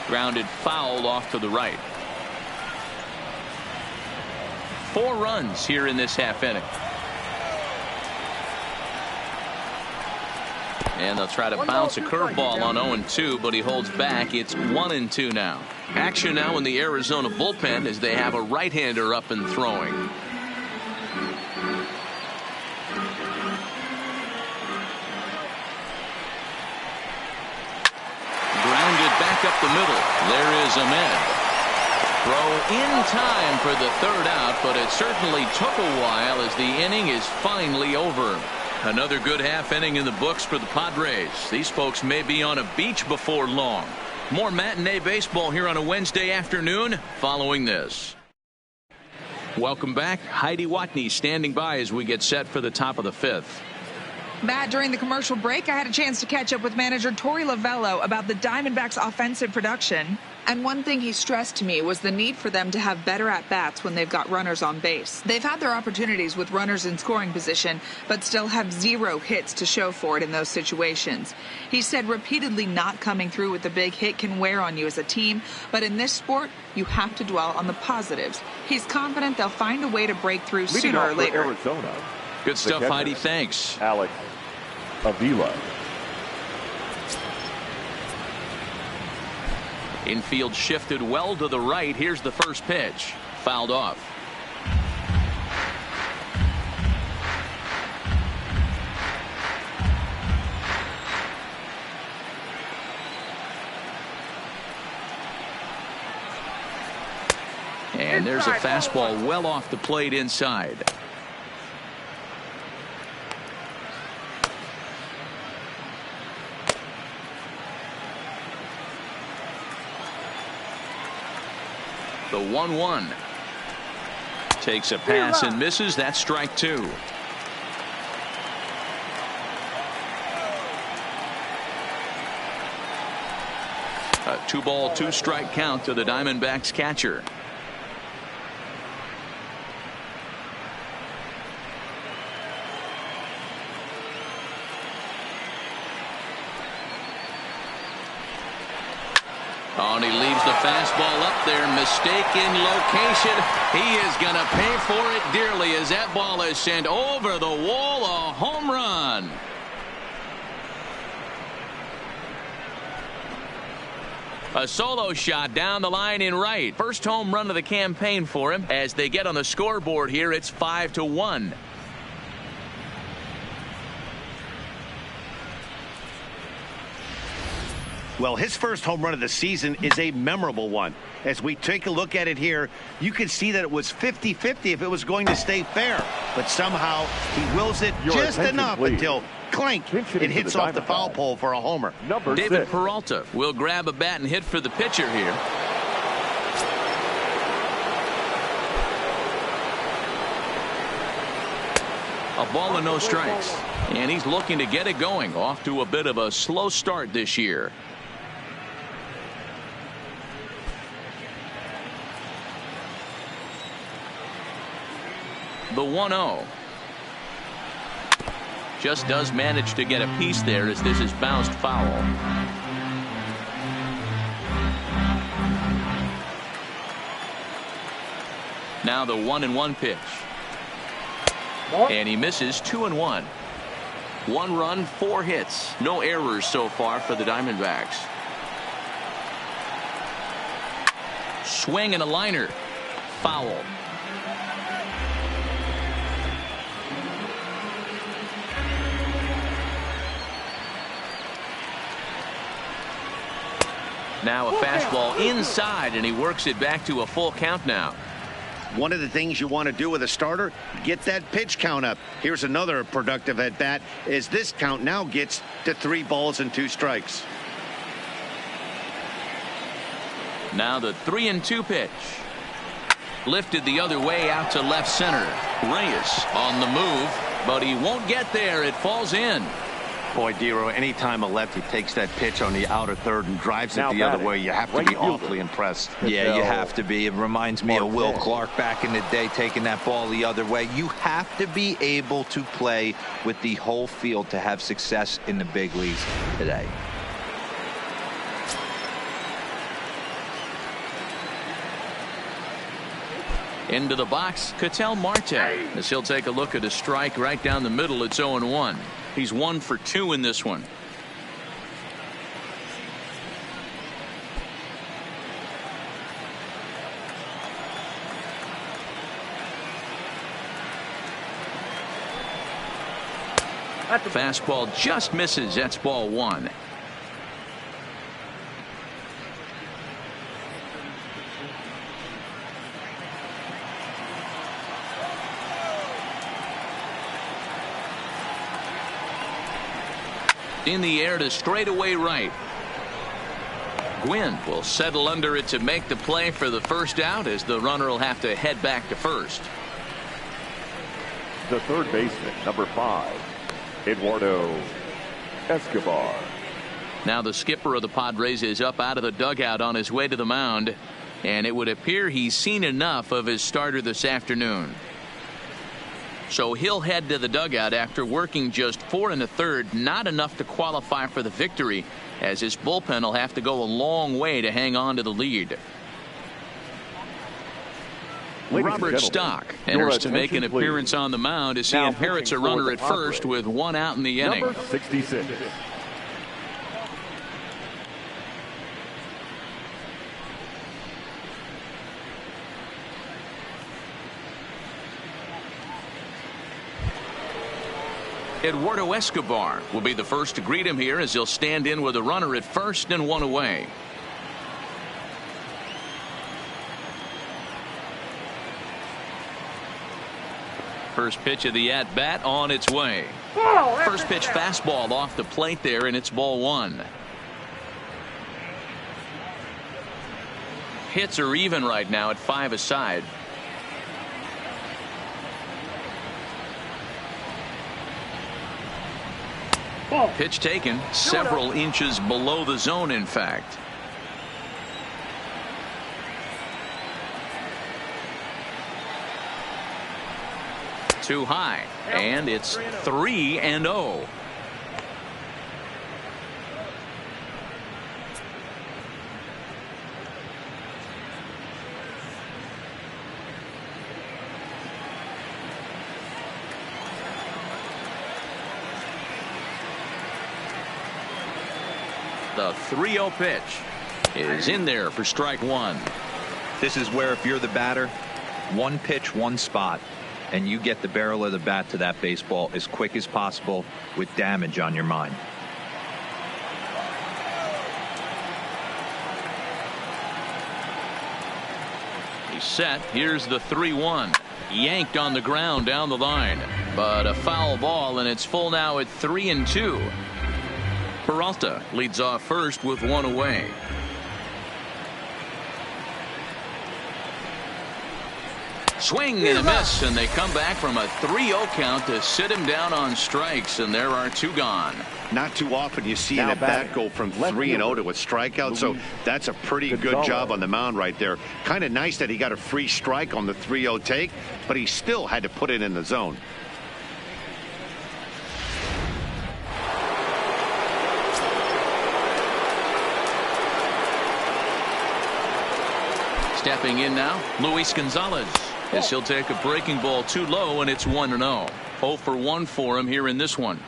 Grounded foul off to the right. 4 runs here in this half inning. And they'll try to bounce a curveball on 0-2, but he holds back. It's 1-2 now. Action now in the Arizona bullpen as they have a right-hander up and throwing. Grounded back up the middle. There is Ahmed. Throw in time for the 3rd out, but it certainly took a while as the inning is finally over. Another good half inning in the books for the Padres. These folks may be on a beach before long. More matinee baseball here on a Wednesday afternoon following this. Welcome back. Heidi Watney standing by as we get set for the top of the 5th. Matt, during the commercial break, I had a chance to catch up with manager Torey Lovello about the Diamondbacks' offensive production. And one thing he stressed to me was the need for them to have better at-bats when they've got runners on base. They've had their opportunities with runners in scoring position, but still have 0 hits to show for it in those situations. He said repeatedly not coming through with the big hit can wear on you as a team, but in this sport, you have to dwell on the positives. He's confident they'll find a way to break through sooner or later. Arizona. Good stuff, Heidi. Thanks. Alex Avila. Infield shifted well to the right. Here's the first pitch. Fouled off. And there's a fastball well off the plate inside. The 1-1 takes a pass and misses. That's strike 2. A 2-ball, 2-strike count to the Diamondbacks catcher. Oh, and he leaves the fastball up there. Mistaken location. He is going to pay for it dearly as that ball is sent over the wall. A home run. A solo shot down the line in right. First home run of the campaign for him. As they get on the scoreboard here, it's 5-1. Well, his first home run of the season is a memorable one. As we take a look at it here, you can see that it was 50-50 if it was going to stay fair. But somehow he wills it just enough until clank, it hits off the foul pole for a homer. David Peralta will grab a bat and hit for the pitcher here. A ball and no strikes. And he's looking to get it going. Off to a bit of a slow start this year. The 1-0. Just does manage to get a piece there as this is bounced foul. Now the 1-1 pitch. And he misses. 2-1. 1 run, 4 hits. No errors so far for the Diamondbacks. Swing and a liner. Foul. Now a fastball inside, and he works it back to a full count now. One of the things you want to do with a starter, get that pitch count up. Here's another productive at bat as this count now gets to 3 balls and 2 strikes. Now the 3-2 pitch. Lifted the other way out to left center. Reyes on the move, but he won't get there. It falls in. Boy, Dero, anytime a lefty takes that pitch on the outer third and drives it the other way, you have to be awfully impressed. Yeah, you have to be. It reminds me of Will Clark back in the day taking that ball the other way. You have to be able to play with the whole field to have success in the big leagues today. Into the box, Ketel Marte, as he'll take a look at a strike right down the middle. It's 0-1. He's 1 for 2 in this one. Fastball just misses. That's ball 1. In the air to straightaway right. Gwynn will settle under it to make the play for the first out, as the runner will have to head back to first. The third baseman, number 5, Eduardo Escobar. Now the skipper of the Padres is up out of the dugout on his way to the mound, and it would appear he's seen enough of his starter this afternoon. So he'll head to the dugout after working just 4 1/3, not enough to qualify for the victory, as his bullpen will have to go a long way to hang on to the lead. Robert Stock enters to make an appearance on the mound as he inherits a runner at first with 1 out in the inning. Number 66. Eduardo Escobar will be the first to greet him here, as he'll stand in with a runner at first and 1 away. First pitch of the at-bat on its way. First pitch fastball off the plate there, and it's ball 1. Hits are even right now at 5 aside. Pitch taken several inches below the zone, in fact. Too high, and it's 3-0. The 3-0 pitch is in there for strike 1. This is where, if you're the batter, 1 pitch, 1 spot, and you get the barrel of the bat to that baseball as quick as possible with damage on your mind. He's set. Here's the 3-1. Yanked on the ground down the line, but a foul ball, and it's full now at 3-2. Peralta leads off first with 1 away. Swing and a miss, and they come back from a 3-0 count to sit him down on strikes, and there are 2 gone. Not too often you see an at-bat go from 3-0 to a strikeout, so that's a pretty good job on the mound right there. Kind of nice that he got a free strike on the 3-0 take, but he still had to put it in the zone. Stepping in now, Luis Gonzalez, as he'll take a breaking ball too low, and it's 1-0. 0 for 1 for him here in this one.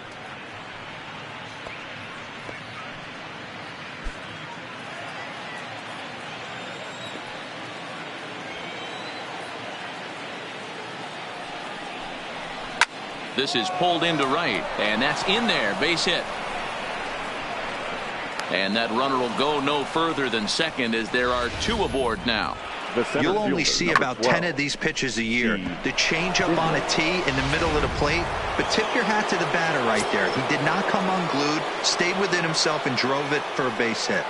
This is pulled into right, and that's in there, base hit. And that runner will go no further than second, as there are 2 aboard now. You'll only see about 10 of these pitches a year. The changeup on a tee in the middle of the plate, but tip your hat to the batter right there. He did not come unglued, stayed within himself, and drove it for a base hit.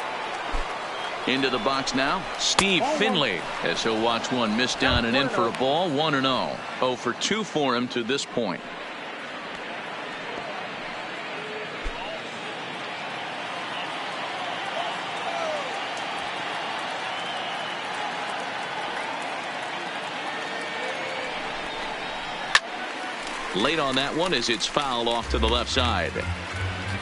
Into the box now, Steve Finley, as he'll watch one miss down and in for a ball. 1-0. 0 for 2 for him to this point. Late on that one as it's fouled off to the left side.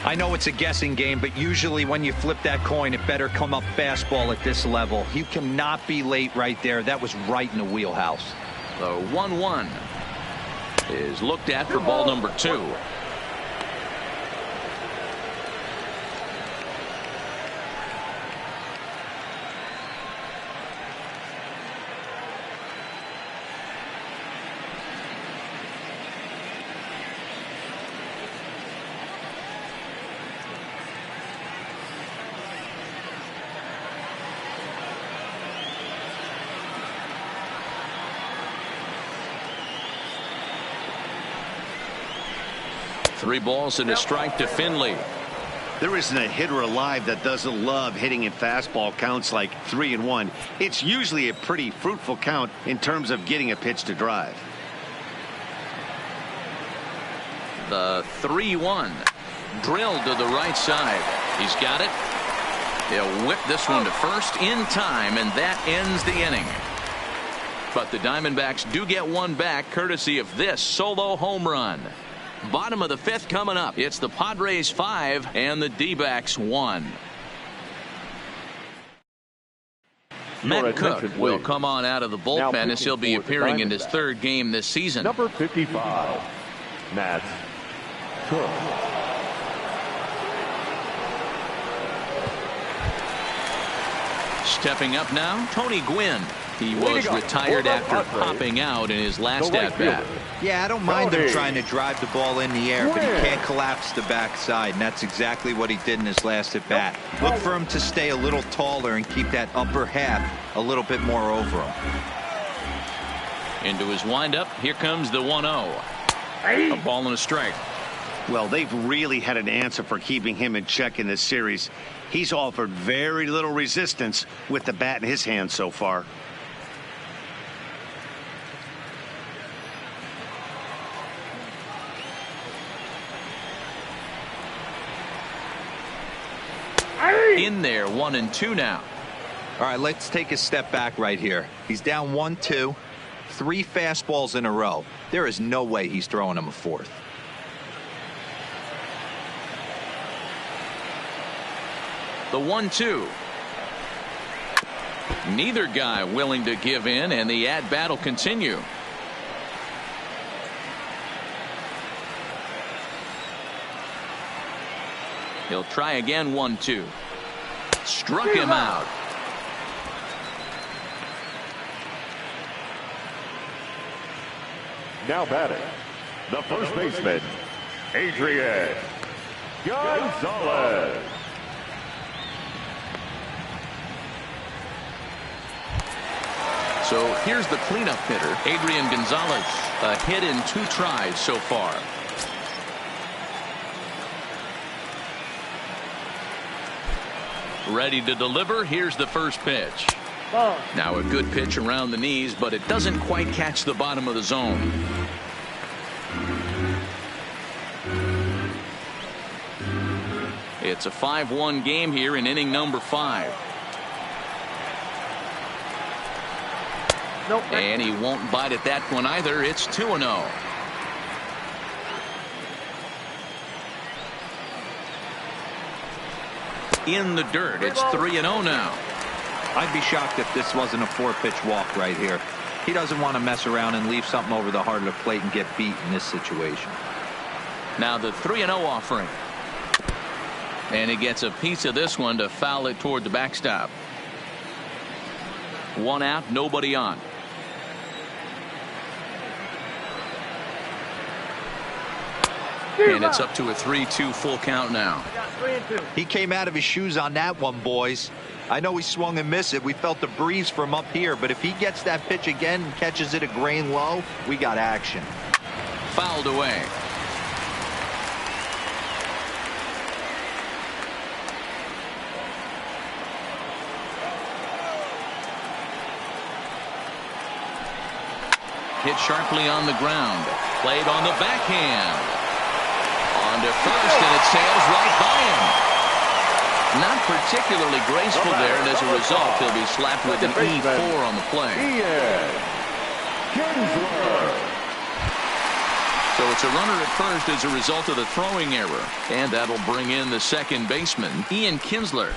I know it's a guessing game, but usually when you flip that coin, it better come up fastball at this level. You cannot be late right there. That was right in the wheelhouse. The 1-1 is looked at for ball number 2. Three balls and a strike to Finley. There isn't a hitter alive that doesn't love hitting in fastball counts like 3-1. It's usually a pretty fruitful count in terms of getting a pitch to drive. The 3-1 drilled to the right side. He's got it. He'll whip this one to first in time, and that ends the inning. But the Diamondbacks do get one back courtesy of this solo home run. Bottom of the 5th coming up. It's the Padres 5 and the D-backs 1. Matt Cook will come on out of the bullpen as he'll be appearing in his 3rd game this season. Number 55, Matt Cook. Stepping up now, Tony Gwynn. He was retired after popping out in his last at-bat. Yeah, I don't mind him trying to drive the ball in the air, but he can't collapse the backside, and that's exactly what he did in his last at-bat. Look for him to stay a little taller and keep that upper half a little bit more over him. Into his windup, here comes the 1-0. A ball and a strike. Well, they've really had an answer for keeping him in check in this series. He's offered very little resistance with the bat in his hand so far. In there, 1-2 now. All right, let's take a step back right here. He's down 1-2, 3 fastballs in a row. There is no way he's throwing him a 4th. The 1-2. Neither guy willing to give in, and the at-bat will continue. He'll try again. 1-2. Struck him out. Now batting, the first baseman, Adrian Gonzalez. So here's the cleanup hitter, Adrian Gonzalez. A hit in 2 tries so far. Ready to deliver. Here's the first pitch. Ball. Now a good pitch around the knees, but it doesn't quite catch the bottom of the zone. It's a 5-1 game here in inning number 5. Nope. And he won't bite at that one either. It's 2-0. In the dirt. It's 3-0 now. I'd be shocked if this wasn't a 4-pitch walk right here. He doesn't want to mess around and leave something over the heart of the plate and get beat in this situation. Now the 3-0 offering. And he gets a piece of this one to foul it toward the backstop. 1 out, nobody on. And it's up to a 3-2 full count now. I got 3 and 2. He came out of his shoes on that one, boys. I know he swung and missed it. We felt the breeze from up here, but if he gets that pitch again and catches it a grain low, we got action. Fouled away. Hit sharply on the ground. Played on the backhand. On to first, and it sails right by him. Not particularly graceful there, and as a result, he'll be slapped with an E4 on the play. So it's a runner at first as a result of the throwing error, and that'll bring in the second baseman, Ian Kinsler.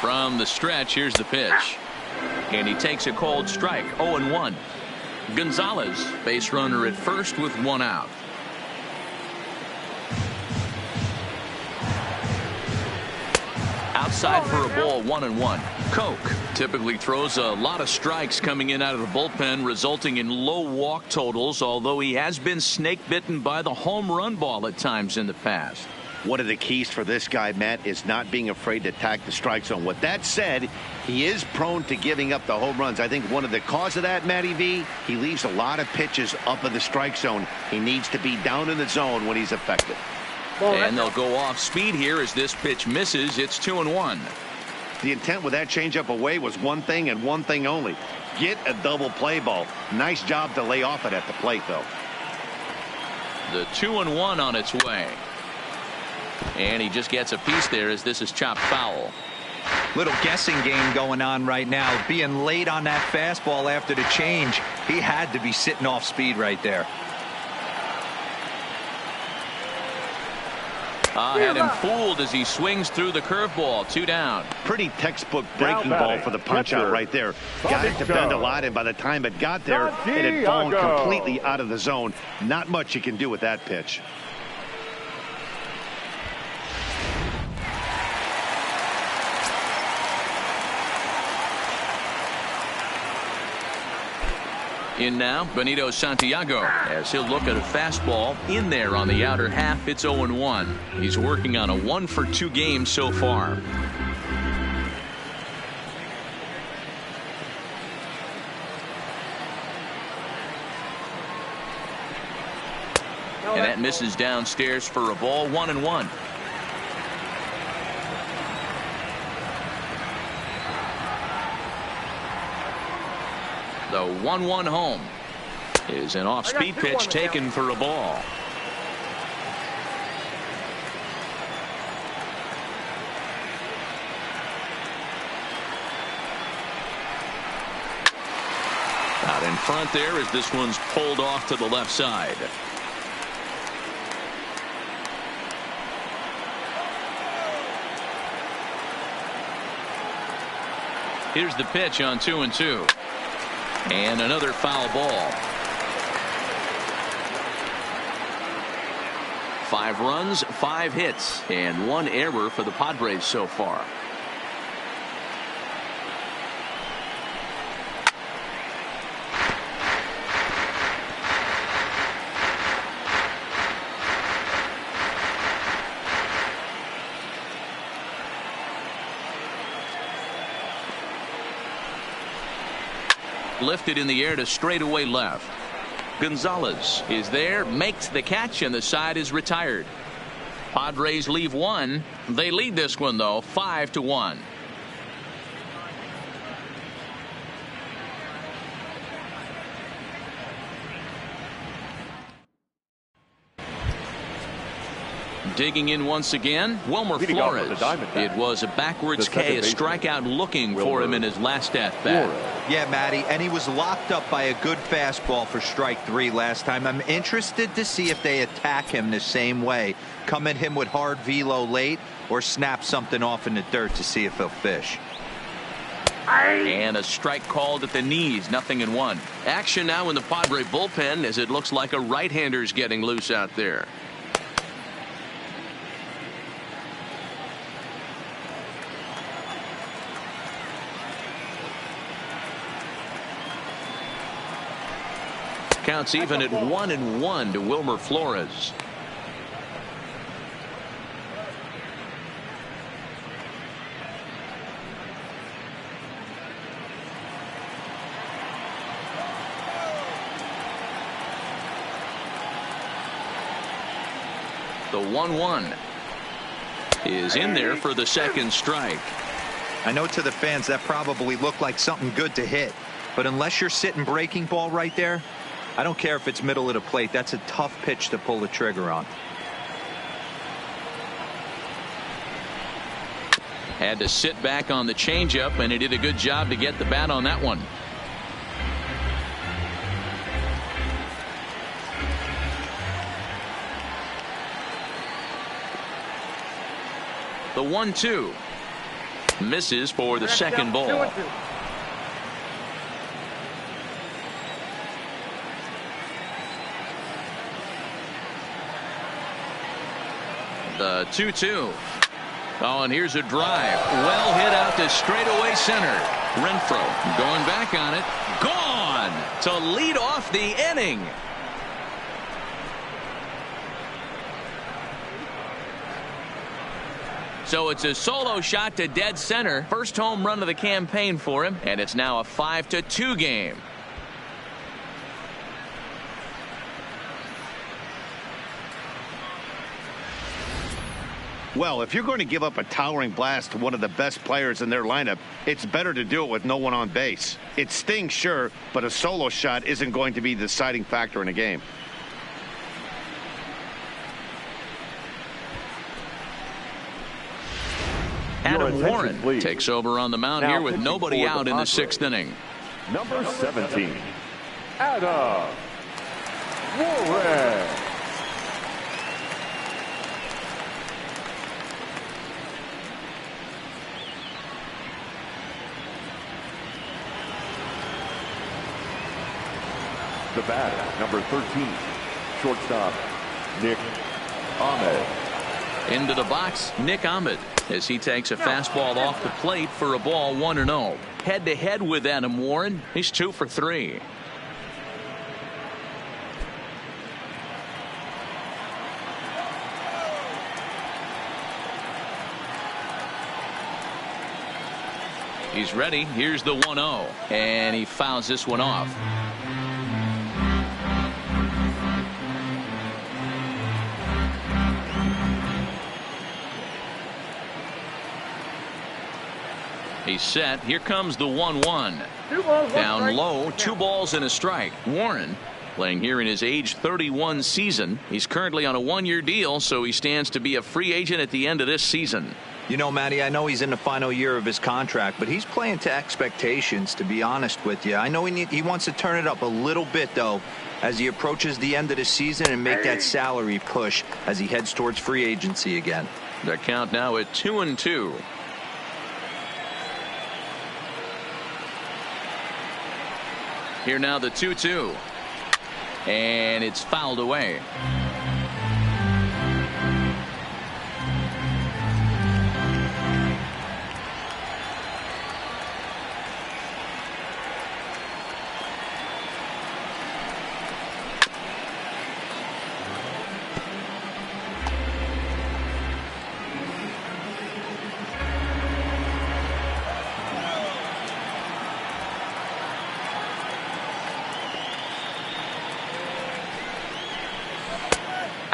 From the stretch, here's the pitch. And he takes a cold strike, 0-1. Gonzalez, base runner at first with 1 out. Outside for a ball, 1-1. Koch typically throws a lot of strikes coming in out of the bullpen, resulting in low walk totals, although he has been snake bitten by the home run ball at times in the past. One of the keys for this guy, Matt, is not being afraid to attack the strike zone. With that said, he is prone to giving up the home runs. I think one of the cause of that, Matty V, he leaves a lot of pitches up in the strike zone. He needs to be down in the zone when he's effective. And they'll go off speed here as this pitch misses. It's 2-1. The intent with that changeup away was one thing and one thing only. Get a double play ball. Nice job to lay off it at the plate, though. The 2-1 on its way. And he just gets a piece there as this is chopped foul. Little guessing game going on right now. Being late on that fastball after the change. He had to be sitting off speed right there. Had him fooled as he swings through the curveball. 2 down. Pretty textbook breaking ball for the punch out right there. Got it to bend a lot, and by the time it got there, it had fallen completely out of the zone. Not much you can do with that pitch. In now, Benito Santiago, as he'll look at a fastball in there on the outer half. It's 0-1. He's working on a 1-for-2 game so far. And that misses downstairs for a ball. 1-1. The 1-1 home is an off-speed pitch taken for a ball. Out in front there as this one's pulled off to the left side. Here's the pitch on 2-2. And another foul ball. 5 runs, 5 hits, and 1 error for the Padres so far. Lifted in the air to straightaway left. Gonzalez is there, makes the catch, and the side is retired. Padres leave one. They lead this one, though, 5-1. Digging in once again, Wilmer Flores. It was a backwards K, a strikeout looking for him in his last at-bat. Yeah, Matty, and he was locked up by a good fastball for strike 3 last time. I'm interested to see if they attack him the same way. Come at him with hard velo late or snap something off in the dirt to see if he'll fish. And a strike called at the knees, 0-1. Action now in the Padre bullpen as it looks like a right-hander's getting loose out there. Counts even at 1-1 to Wilmer Flores. The 1-1 is in there for the second strike. I know to the fans that probably looked like something good to hit, but unless you're sitting breaking ball right there, I don't care if it's middle of the plate. That's a tough pitch to pull the trigger on. Had to sit back on the changeup, and he did a good job to get the bat on that one. The 1-2 misses for the second ball. The 2-2. Oh, and here's a drive. Well hit out to straightaway center. Renfroe going back on it. Gone to lead off the inning. So it's a solo shot to dead center. First home run of the campaign for him, and it's now a 5-2 game. Well, if you're going to give up a towering blast to one of the best players in their lineup, it's better to do it with no one on base. It stings, sure, but a solo shot isn't going to be the deciding factor in a game. Adam Warren takes over on the mound here with nobody out in the 6th inning. Number 17, Adam Warren. The batter, number 13, shortstop, Nick Ahmed. Into the box, Nick Ahmed, as he takes a fastball off the plate for a ball 1-0. Head-to-head with Adam Warren. He's 2 for 3. He's ready. Here's the 1-0, and he fouls this one off. He's set. Here comes the 1-1. Down low, 2 balls and a strike. Warren playing here in his age 31 season. He's currently on a 1-year deal, so he stands to be a free agent at the end of this season. You know, Matty, I know he's in the final year of his contract, but he's playing to expectations, to be honest with you. I know he wants to turn it up a little bit, though, as he approaches the end of the season and make that salary push as he heads towards free agency again. The count now at 2-2. Here now the 2-2. And it's fouled away.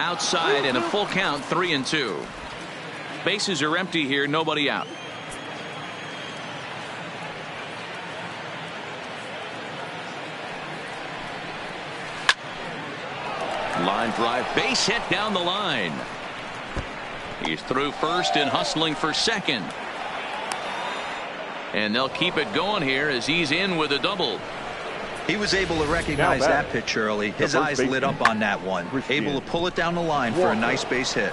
Outside and a full count, 3-2. Bases are empty here, nobody out. Line drive, base hit down the line. He's through first and hustling for second. And they'll keep it going here as he's in with a double. He was able to recognize that pitch early. His eyes lit up on that one. Able to pull it down the line for a nice base hit.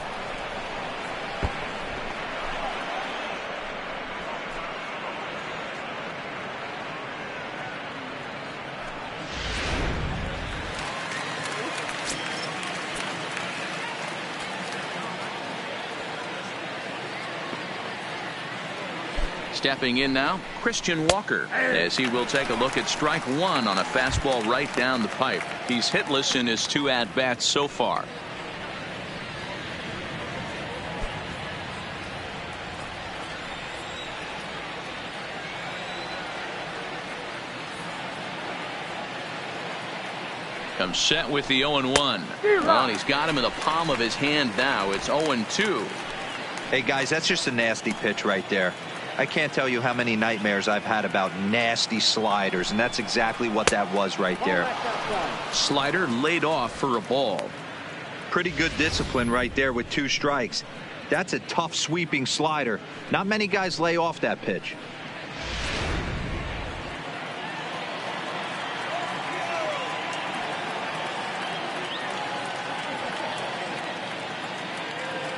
Stepping in now, Christian Walker, as he will take a look at strike one on a fastball right down the pipe. He's hitless in his 2 at-bats so far. Comes set with the 0-1. Well, he's got him in the palm of his hand now. It's 0-2. Hey, guys, that's just a nasty pitch right there. I can't tell you how many nightmares I've had about nasty sliders, and that's exactly what that was right there. Slider laid off for a ball. Pretty good discipline right there with 2 strikes. That's a tough sweeping slider. Not many guys lay off that pitch.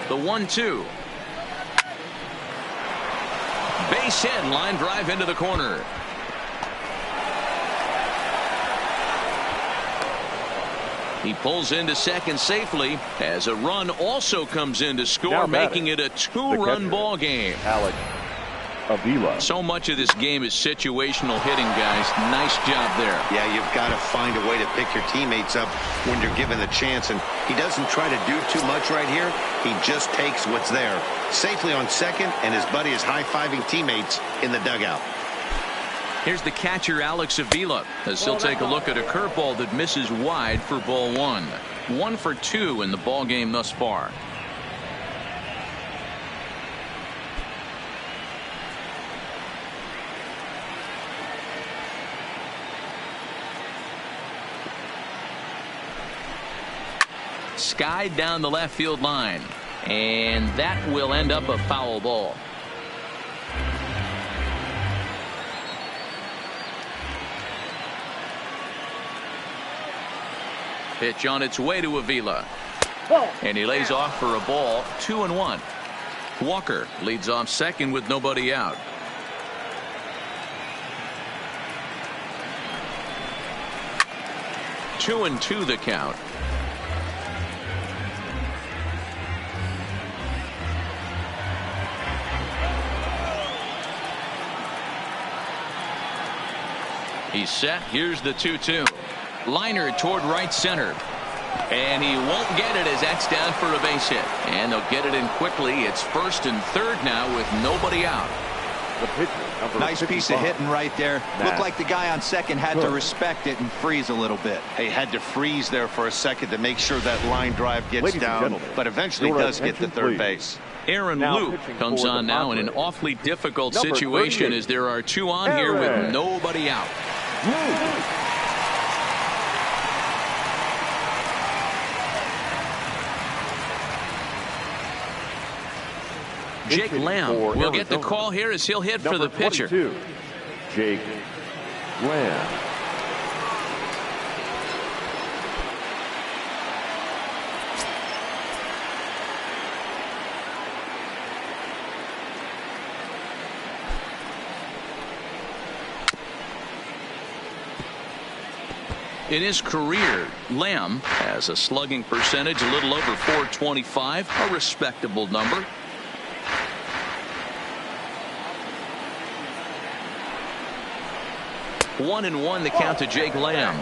The 1-2. Base hit, line drive into the corner. He pulls into second safely as a run also comes in to score, making it a 2-run ball game. Alex Avila. So much of this game is situational hitting, guys. Nice job there. Yeah, you've got to find a way to pick your teammates up when you're given the chance, and he doesn't try to do too much right here. He just takes what's there. Safely on second, and his buddy is high-fiving teammates in the dugout. Here's the catcher, Alex Avila, as he'll take a look at a curveball that misses wide for ball 1. 1 for 2 in the ball game thus far. Skied down the left field line, and that will end up a foul ball. Pitch on its way to Avila, and he lays off for a ball. 2-1. Walker leads off second with nobody out. Two and two the count. He's set. Here's the 2-2. Liner toward right center. And he won't get it as that's down for a base hit. And they'll get it in quickly. It's first and third now with nobody out. The pitcher, nice piece of hitting right there. Looked like the guy on second had to respect it and freeze a little bit. He had to freeze there for a second to make sure that line drive gets down, but eventually does get to third base. Aaron Luke comes on now in an awfully difficult situation as there are two on here with nobody out. Jake Lamb will get the call here as he'll hit for the pitcher. Jake Lamb. In his career, Lamb has a slugging percentage a little over .425, a respectable number. One and one the count to Jake Lamb.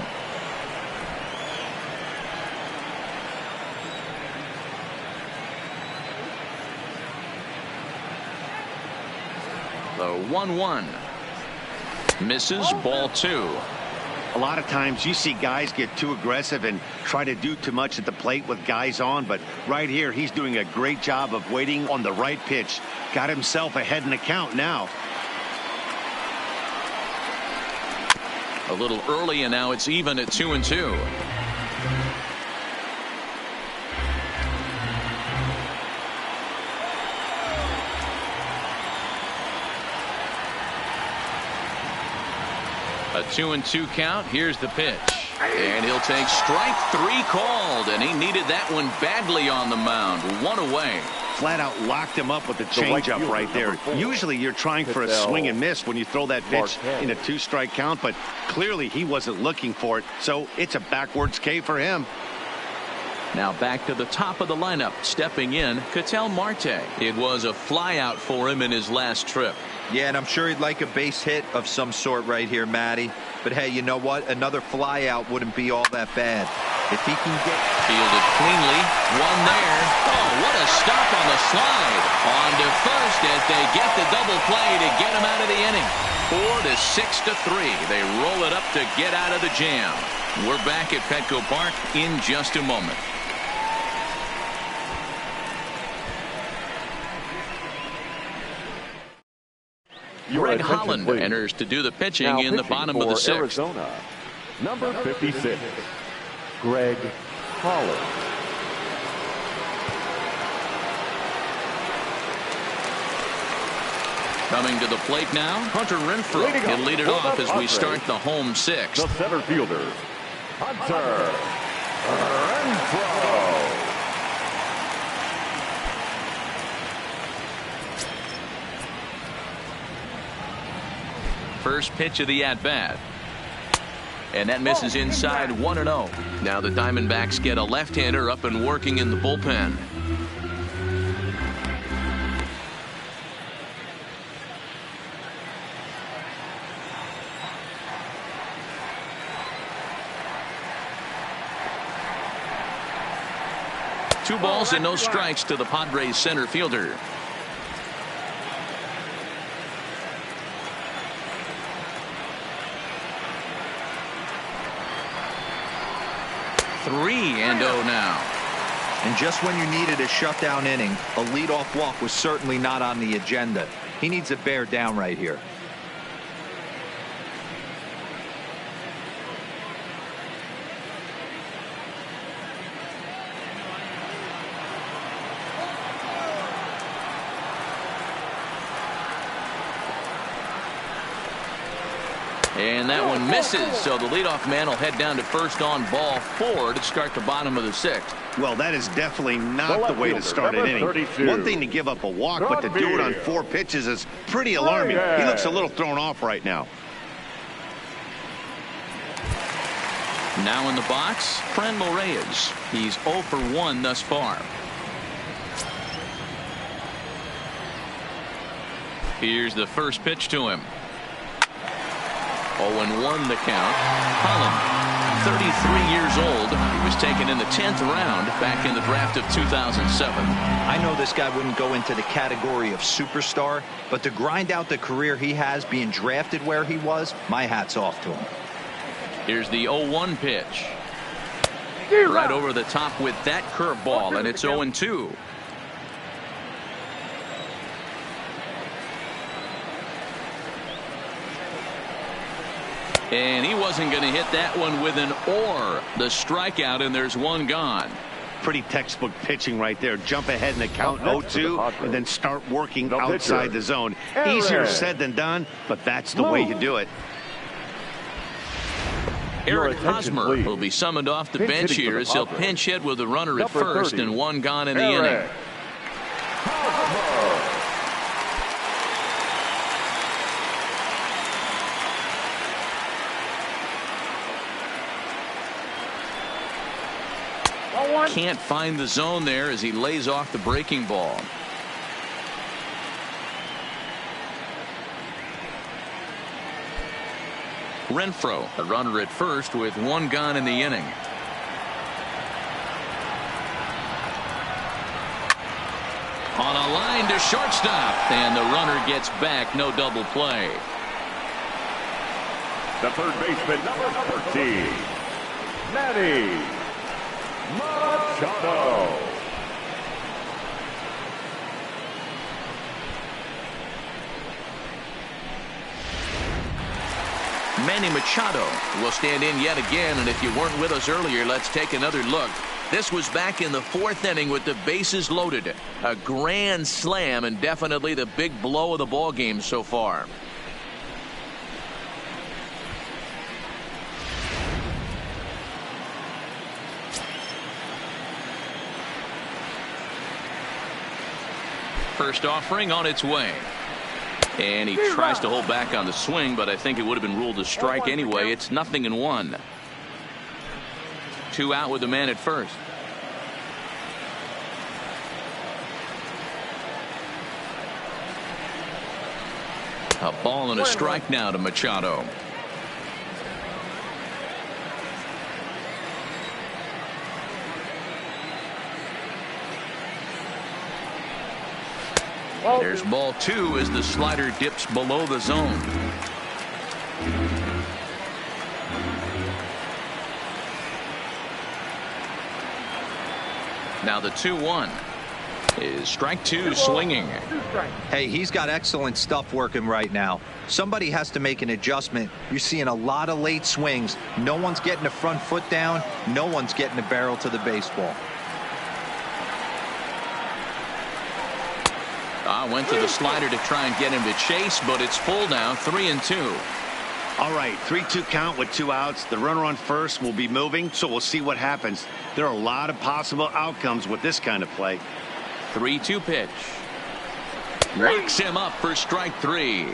The 1-1 misses, ball 2. A lot of times you see guys get too aggressive and try to do too much at the plate with guys on, but right here he's doing a great job of waiting on the right pitch. Got himself ahead in the count now. A little early, and now it's even at 2-2. A 2-2 count. Here's the pitch. And he'll take strike 3 called, and he needed that one badly on the mound. 1 away. Flat out locked him up with the changeup right there. Usually you're trying for a swing and miss when you throw that pitch in a 2-strike count, but clearly he wasn't looking for it, so it's a backwards K for him. Now back to the top of the lineup. Stepping in, Ketel Marte. It was a flyout for him in his last trip. Yeah, and I'm sure he'd like a base hit of some sort right here, Matty. But hey, you know what? Another flyout wouldn't be all that bad. If he can get fielded cleanly, one there. Oh, what a stop on the slide. On to first as they get the double play to get him out of the inning. 4-6-3. They roll it up to get out of the jam. We're back at Petco Park in just a moment. Greg Holland enters to do the pitching now in the bottom of the 6th. Arizona, number 56, Greg Holland. Coming to the plate now, Hunter Renfroe. He'll lead it off as we start the home 6th. The center fielder, Hunter Renfroe. First pitch of the at-bat. And that misses inside 1-0. Now the Diamondbacks get a left-hander up and working in the bullpen. Two balls and no strikes to the Padres center fielder. Three and 0 now. And just when you needed a shutdown inning, a leadoff walk was certainly not on the agenda. He needs to bear down right here. And that one misses, so the leadoff man will head down to first on ball 4 to start the bottom of the 6th. Well, that is definitely not the way to start an inning. 32. One thing to give up a walk, but to do it on 4 pitches is pretty alarming. He looks a little thrown off right now. Now in the box, Franmil Reyes. He's 0 for 1 thus far. Here's the first pitch to him. 0-1 the count. Holland, 33 years old. He was taken in the 10th round back in the draft of 2007. I know this guy wouldn't go into the category of superstar, but to grind out the career he has being drafted where he was, my hat's off to him. Here's the 0-1 pitch. Right over the top with that curveball, and it's 0-2. And he wasn't going to hit that one with an or. The strikeout, and there's one gone. Pretty textbook pitching right there. Jump ahead in the count 0-2 and then start working outside the zone. Easier said than done, but that's the way you do it. Eric Hosmer will be summoned off the bench here as he'll pinch hit with a runner at first and one gone in the inning. Can't find the zone there as he lays off the breaking ball. Renfroe, a runner at first with one gone in the inning. On a line to shortstop, and the runner gets back. No double play. The third baseman, number 13, Manny Machado. Manny Machado will stand in yet again, and if you weren't with us earlier, let's take another look. This was back in the fourth inning with the bases loaded. A grand slam and definitely the big blow of the ball game so far. First offering on its way. And he tries to hold back on the swing, but I think it would have been ruled a strike anyway. It's 0-1. 2 out with the man at first. A ball and a strike now to Machado. There's ball 2 as the slider dips below the zone. Now the 2-1 is strike 2 swinging. Hey, he's got excellent stuff working right now. Somebody has to make an adjustment. You're seeing a lot of late swings. No one's getting the front foot down. No one's getting the barrel to the baseball. Went to the slider to try and get him to chase, but it's full now, 3-2. All right, 3-2 count with 2 outs. The runner on first will be moving, so we'll see what happens. There are a lot of possible outcomes with this kind of play. 3-2 pitch. Wakes him up for strike 3.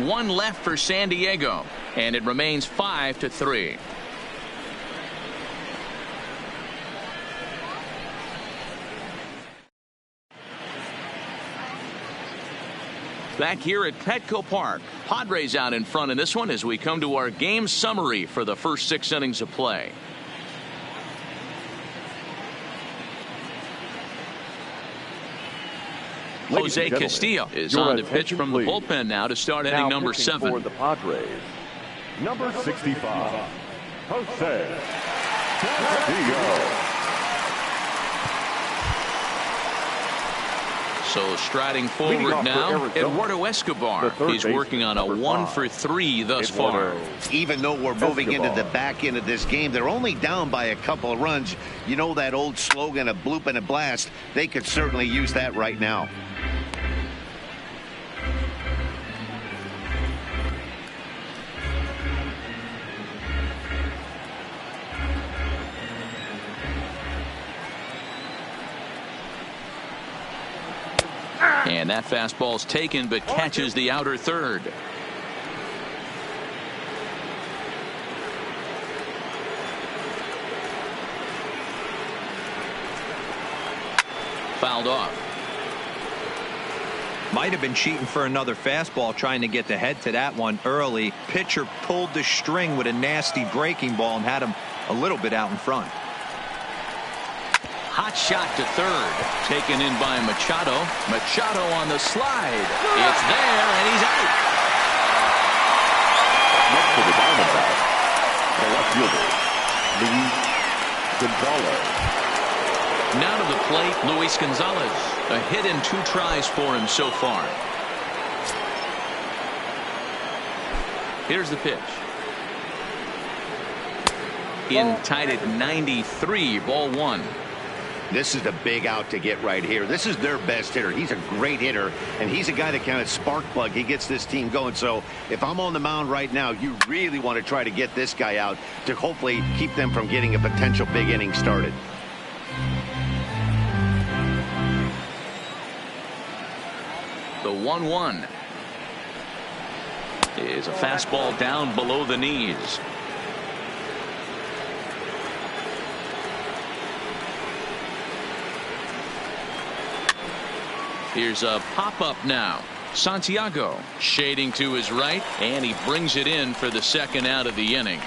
1 left for San Diego, and it remains 5-3. Back here at Petco Park, Padres out in front in this one as we come to our game summary for the first 6 innings of play. Jose Castillo is on the pitch from the bullpen now to start inning number 7. For the Padres, number 65, Jose Castillo. So striding forward now, Eduardo Escobar. He's working on a 1-for-3 thus far. Even though we're moving into the back end of this game, they're only down by a couple of runs. You know that old slogan, a bloop and a blast. They could certainly use that right now. And that fastball's taken but catches the outer third. Fouled off. Might have been cheating for another fastball, trying to get the head to that one early. Pitcher pulled the string with a nasty breaking ball and had him a little bit out in front. Hot shot to third. Taken in by Machado. Machado on the slide. It's there, and he's out. Next to the Diamondbacks, the left fielder, Luis Gonzalez. Now to the plate, Luis Gonzalez. A hit and 2 tries for him so far. Here's the pitch. In tied at 93, ball 1. This is the big out to get right here. This is their best hitter. He's a great hitter, and he's a guy that kind of spark plug. He gets this team going. So if I'm on the mound right now, you really want to try to get this guy out to hopefully keep them from getting a potential big inning started. The 1-1 is a fastball down below the knees. Here's a pop-up now. Santiago shading to his right, and he brings it in for the second out of the inning.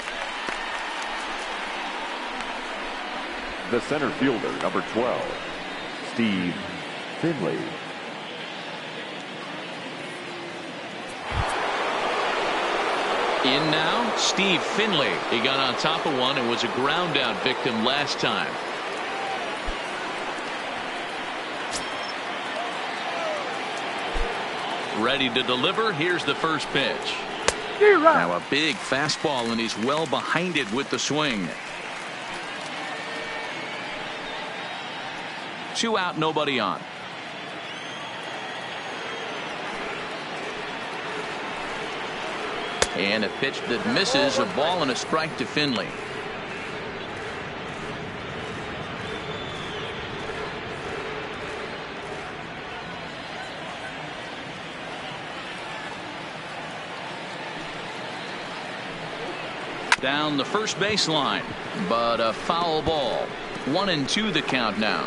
The center fielder, number 12, Steve Finley. In now, Steve Finley. He got on top of one and was a ground out victim last time. Ready to deliver. Here's the first pitch. Now a big fastball, and he's well behind it with the swing. 2 out, nobody on. And a pitch that misses, a ball and a strike to Finley. Down the first baseline, but a foul ball. 1-2 the count now.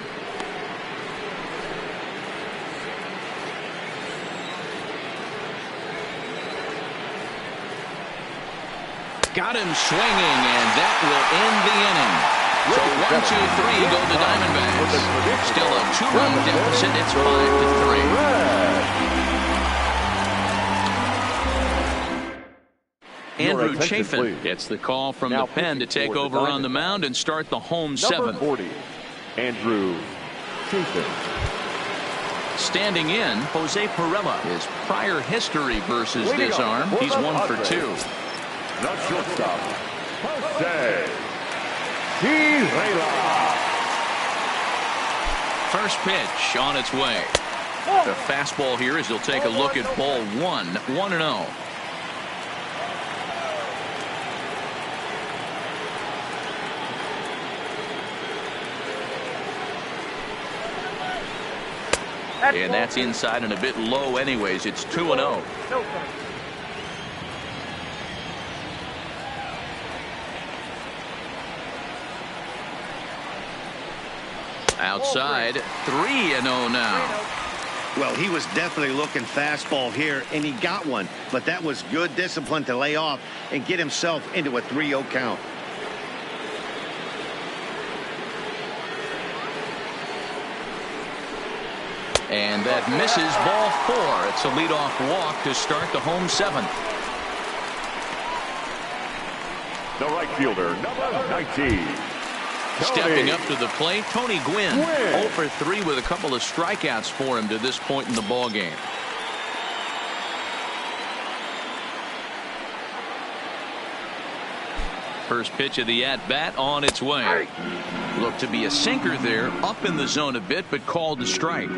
Got him swinging, and that will end the inning. So 1-2-3 go the Diamondbacks. Still a 2-run deficit. It's 5-3. Andrew Chafin gets the call from the pen to take over on the mound and start the home 7th. 40, Andrew Chafin. Standing in, Jose Pirela. His prior history versus this arm, he's 1 for 2. The shortstop, Jose Pirela. First pitch on its way. The fastball here as he'll take a look at ball 1, 1-0. And that's inside and a bit low anyways. It's 2-0. Outside, 3-0 now. Well, he was definitely looking fastball here, and he got one. But that was good discipline to lay off and get himself into a 3-0 count. And that misses, ball 4. It's a leadoff walk to start the home 7th. The right fielder, number 19. Stepping up to the plate, Tony Gwynn. 0 for 3 with a couple of strikeouts for him to this point in the ball game. First pitch of the at-bat on its way. Looked to be a sinker there, up in the zone a bit, but called a strike.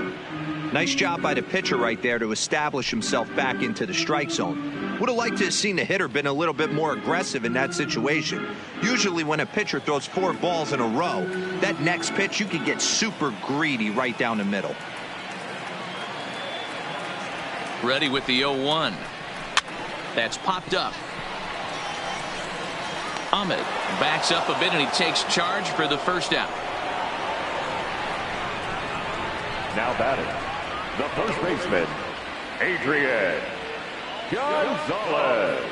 Nice job by the pitcher right there to establish himself back into the strike zone. Would have liked to have seen the hitter been a little bit more aggressive in that situation. Usually when a pitcher throws 4 balls in a row, that next pitch you can get super greedy right down the middle. Ready with the 0-1. That's popped up. Ahmed backs up a bit and he takes charge for the first out. Now batting, the first baseman, Adrian Gonzalez.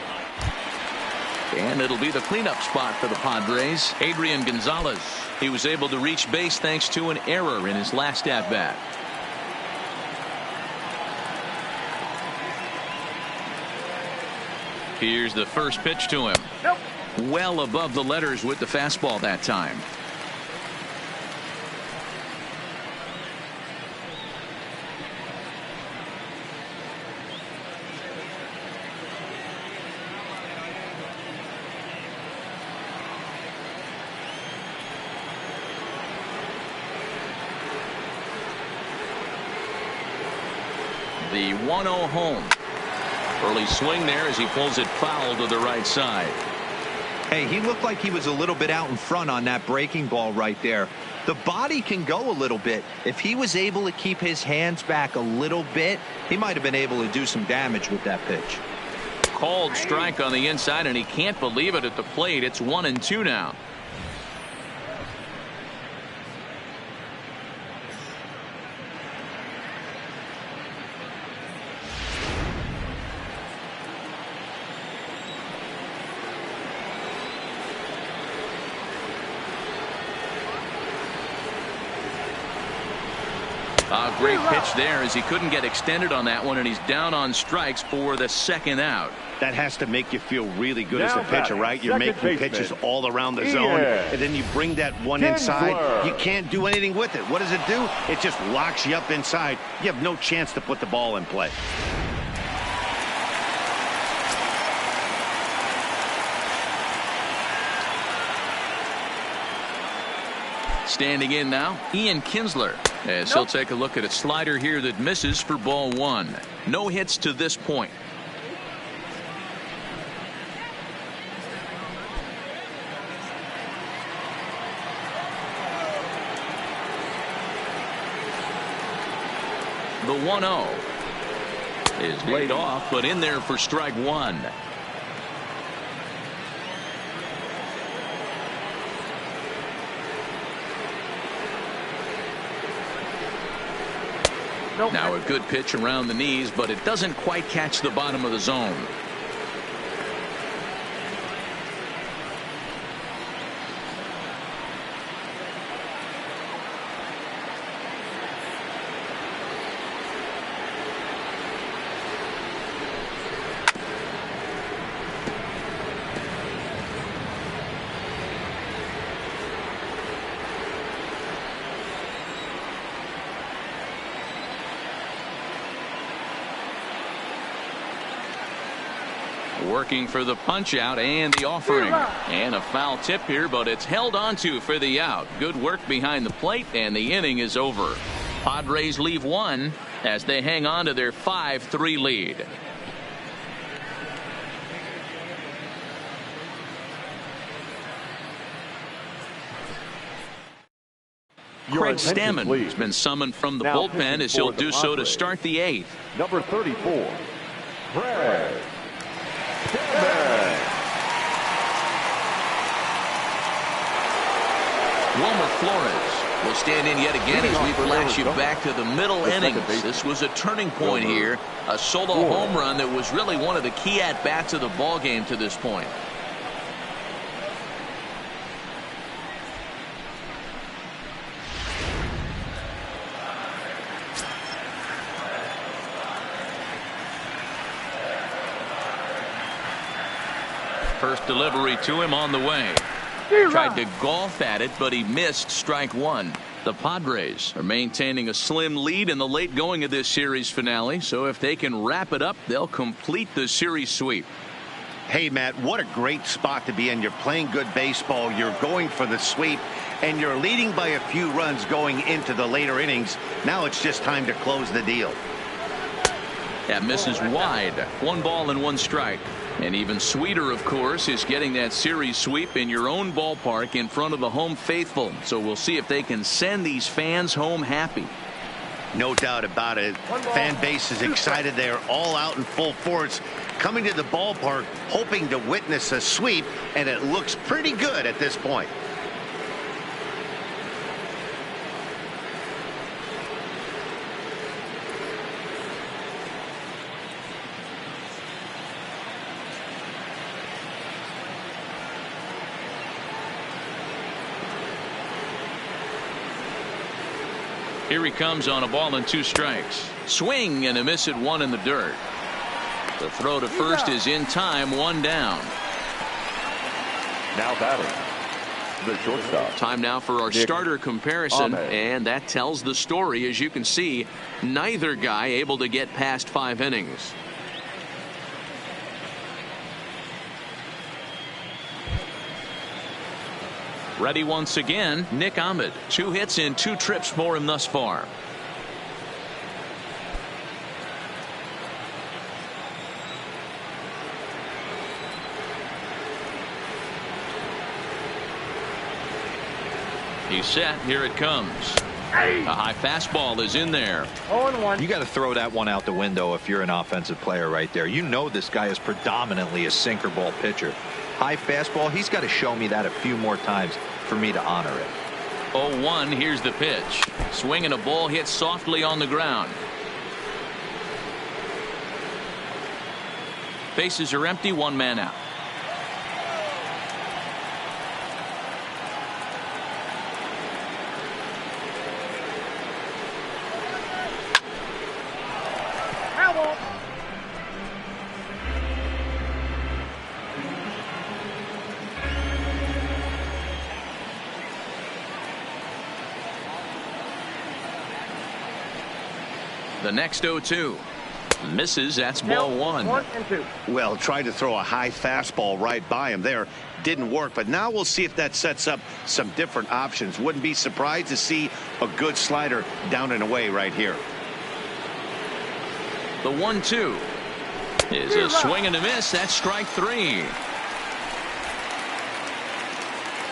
And it'll be the cleanup spot for the Padres. Adrian Gonzalez. He was able to reach base thanks to an error in his last at-bat. Here's the first pitch to him. Well above the letters with the fastball that time. The 1-0 home. Early swing there as he pulls it foul to the right side. Hey, he looked like he was a little bit out in front on that breaking ball right there. The body can go a little bit. If he was able to keep his hands back a little bit, he might have been able to do some damage with that pitch. Called strike on the inside, and he can't believe it at the plate. It's 1-2 now. A great pitch there as he couldn't get extended on that one, and he's down on strikes for the second out. That has to make you feel really good as Now a pitcher, right? You're making pitches all around the zone, and then you bring that one inside. You can't do anything with it. What does it do? It just locks you up inside. You have no chance to put the ball in play. Standing in now, Ian Kinsler, as he'll take a look at a slider here that misses for ball one. No hits to this point. The 1-0 is laid off, but in there for strike one. Now a good pitch around the knees, but it doesn't quite catch the bottom of the zone. Working for the punch out and the offering, and a foul tip here, but it's held onto for the out. Good work behind the plate, and the inning is over. Padres leave one as they hang on to their 5-3 lead. Craig Stammen has been summoned from the bullpen as he'll do so to start the eighth. Number 34, Craig. Wilmer Flores will stand in yet again as we flash you back to the middle innings. This was a turning point here, a solo home run that was really one of the key at-bats of the ball game to this point. First delivery to him on the way. Tried to golf at it, but he missed strike one. The Padres are maintaining a slim lead in the late going of this series finale, so if they can wrap it up, they'll complete the series sweep. Hey, Matt, what a great spot to be in. You're playing good baseball. You're going for the sweep, and you're leading by a few runs going into the later innings. Now it's just time to close the deal. That misses wide. 1 ball and 1 strike. And even sweeter, of course, is getting that series sweep in your own ballpark in front of the home faithful. So we'll see if they can send these fans home happy. No doubt about it. Fan base is excited. They're all out in full force, coming to the ballpark, hoping to witness a sweep, and it looks pretty good at this point. Here he comes on a ball and 2 strikes. Swing and a miss at 1 in the dirt. The throw to first is in time, 1 down. Now batting, the shortstop. Time now for our starter comparison, and that tells the story. As you can see, neither guy able to get past 5 innings. Ready once again, Nick Ahmed. 2 hits in 2 trips for him thus far. He's set. Here it comes. A high fastball is in there. 0-1. You got to throw that one out the window if you're an offensive player right there. You know this guy is predominantly a sinker ball pitcher. High fastball, he's got to show me that a few more times for me to honor it. 0-1. Here's the pitch. Swinging a ball hit softly on the ground. Bases are empty. 1 man out. The next 0-2. Misses. That's ball one. 1 and 2. Well, tried to throw a high fastball right by him there. Didn't work, but now we'll see if that sets up some different options. Wouldn't be surprised to see a good slider down and away right here. The 1-2 is a swing and a miss. That's strike 3.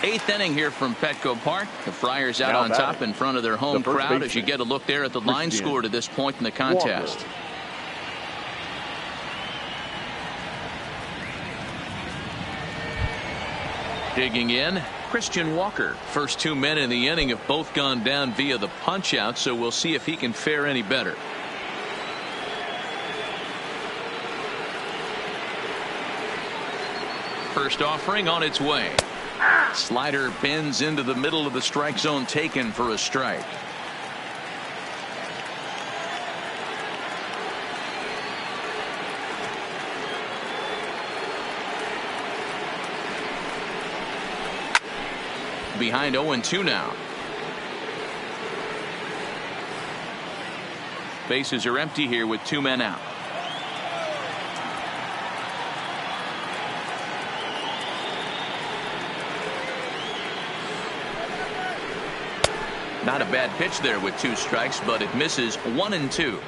8th inning here from Petco Park. The Friars out on top in front of their home crowd as you get a look there at the line score to this point in the contest. Digging in, Christian Walker. First 2 men in the inning have both gone down via the punch out, so we'll see if he can fare any better. First offering on its way. Slider bends into the middle of the strike zone, taken for a strike. Behind 0-2 now. Bases are empty here with 2 men out. Not a bad pitch there with 2 strikes, but it misses. 1-2.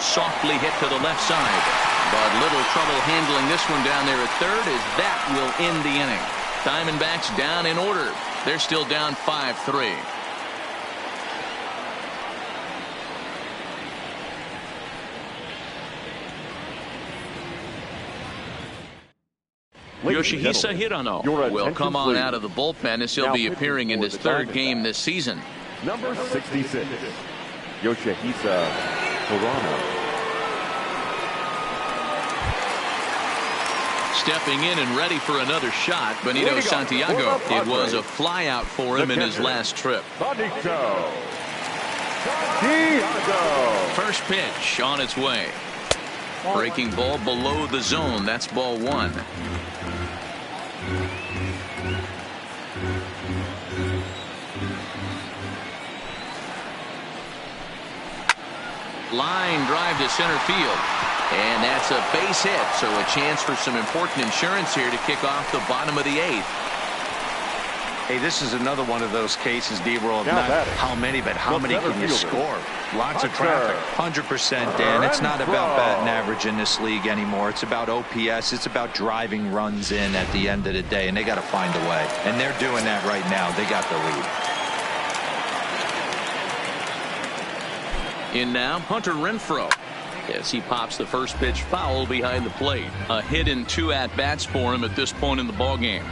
Softly hit to the left side, but little trouble handling this one down there at third, as that will end the inning. Diamondbacks down in order. They're still down 5-3. Yoshihisa Hirano will come on out of the bullpen as he'll be appearing in his 3rd game this season. Number 66, Yoshihisa Hirano. Stepping in and ready for another shot, Benito Santiago. It was a fly out for him in his last trip. First pitch on its way. Breaking ball below the zone. That's ball 1. Line drive to center field. And that's a base hit, so a chance for some important insurance here to kick off the bottom of the 8th. Hey, this is another one of those cases, D-Roll, of not how many, but how many can you score? Lots of traffic. 100%, Dan. It's not about batting average in this league anymore. It's about OPS. It's about driving runs in at the end of the day, and they got to find a way. And they're doing that right now. They got the lead. In now, Hunter Renfroe. As he pops the first pitch foul behind the plate. A hit in 2 at-bats for him at this point in the ballgame.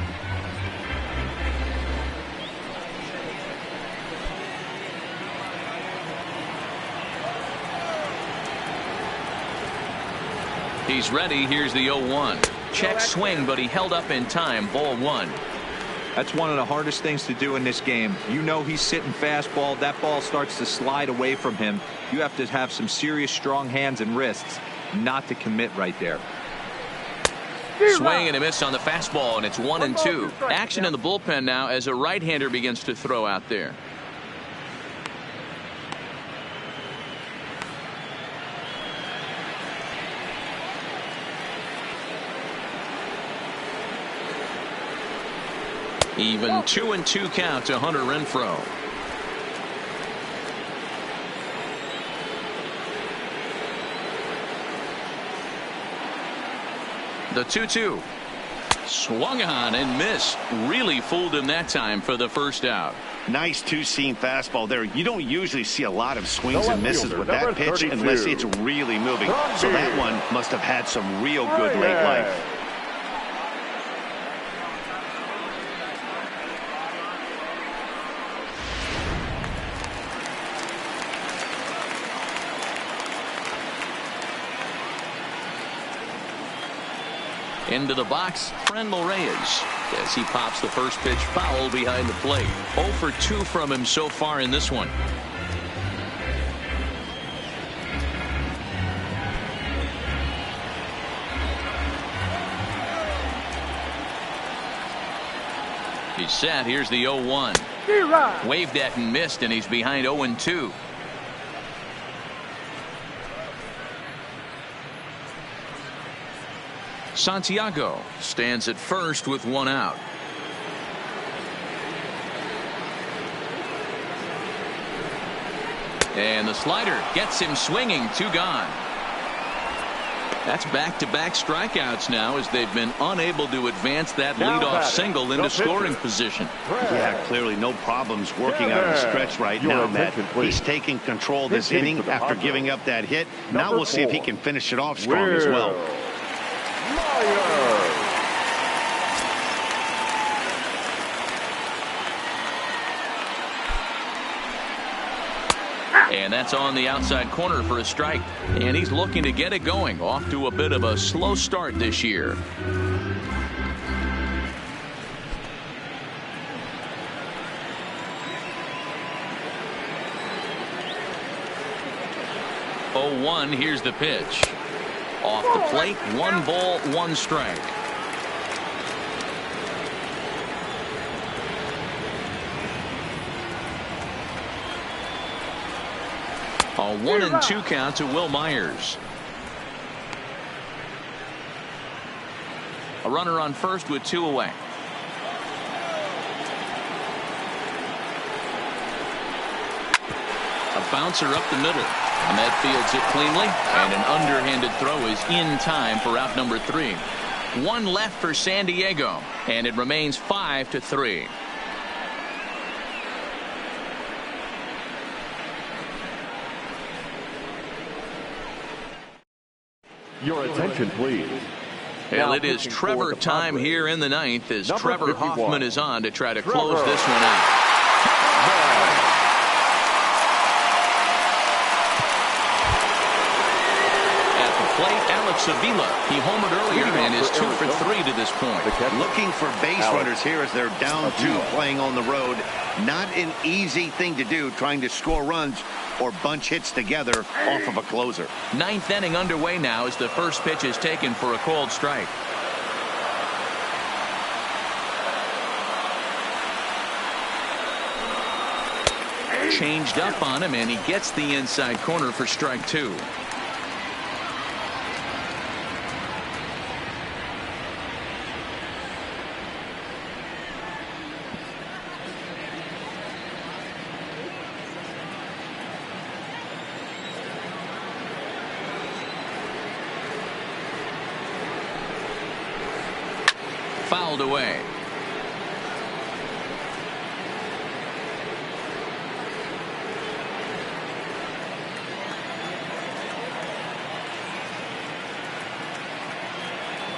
He's ready. Here's the 0-1. Check swing, but he held up in time. Ball 1. That's one of the hardest things to do in this game. You know he's sitting fastball. That ball starts to slide away from him. You have to have some serious strong hands and wrists not to commit right there. Swing and a miss on the fastball, and it's 1-2. Action in the bullpen now as a right-hander begins to throw out there. Even 2-2 count to Hunter Renfroe. The 2-2. Swung on and missed. Really fooled him that time for the first out. Nice 2-seam fastball there. You don't usually see a lot of swings and misses with that pitch unless it's really moving. So that one must have had some real good late life. Into the box, Frenmel Reyes, as he pops the first pitch foul behind the plate. 0 for 2 from him so far in this one. He's set. Here's the 0-1. Waved at and missed, and he's behind 0-2. Santiago stands at first with one out. And the slider gets him swinging. 2 gone. That's back-to-back strikeouts now as they've been unable to advance that leadoff single into scoring position. Yeah, clearly no problems working out of the stretch right now, Matt. He's taking control of this inning after giving up that hit. Now we'll see if he can finish it off strong as well. And that's on the outside corner for a strike. And he's looking to get it going. Off to a bit of a slow start this year. Oh, 1. Here's the pitch. Off the plate. 1 ball, 1 strike. A 1-2 count to Will Myers. A runner on first with 2 away. A bouncer up the middle, and that fields it cleanly, and an underhanded throw is in time for out number 3. 1 left for San Diego, and it remains 5-3. Your attention, please. Well, it is Trevor time here in the 9th as Trevor Hoffman is on to try to close this one out. At the plate, Alex Avila. He homered earlier and is 2 for 3 to this point. Looking for base runners here as they're down 2 playing on the road. Not an easy thing to do, trying to score runs or bunch hits together off of a closer. 9th inning underway now as the first pitch is taken for a called strike. Changed up on him, and he gets the inside corner for strike 2. Fouled away.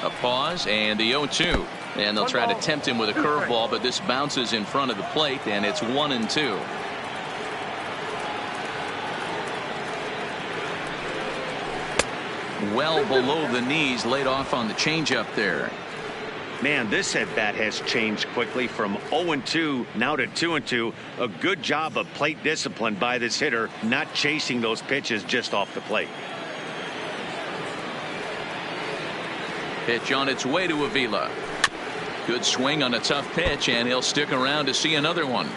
A pause and the 0-2. And they'll try to tempt him with a curveball, but this bounces in front of the plate, and it's 1-2. Well below the knees, laid off on the changeup there. Man, this at-bat has changed quickly from 0-2 now to 2-2. A good job of plate discipline by this hitter, not chasing those pitches just off the plate. Pitch on its way to Avila. Good swing on a tough pitch, and he'll stick around to see another one.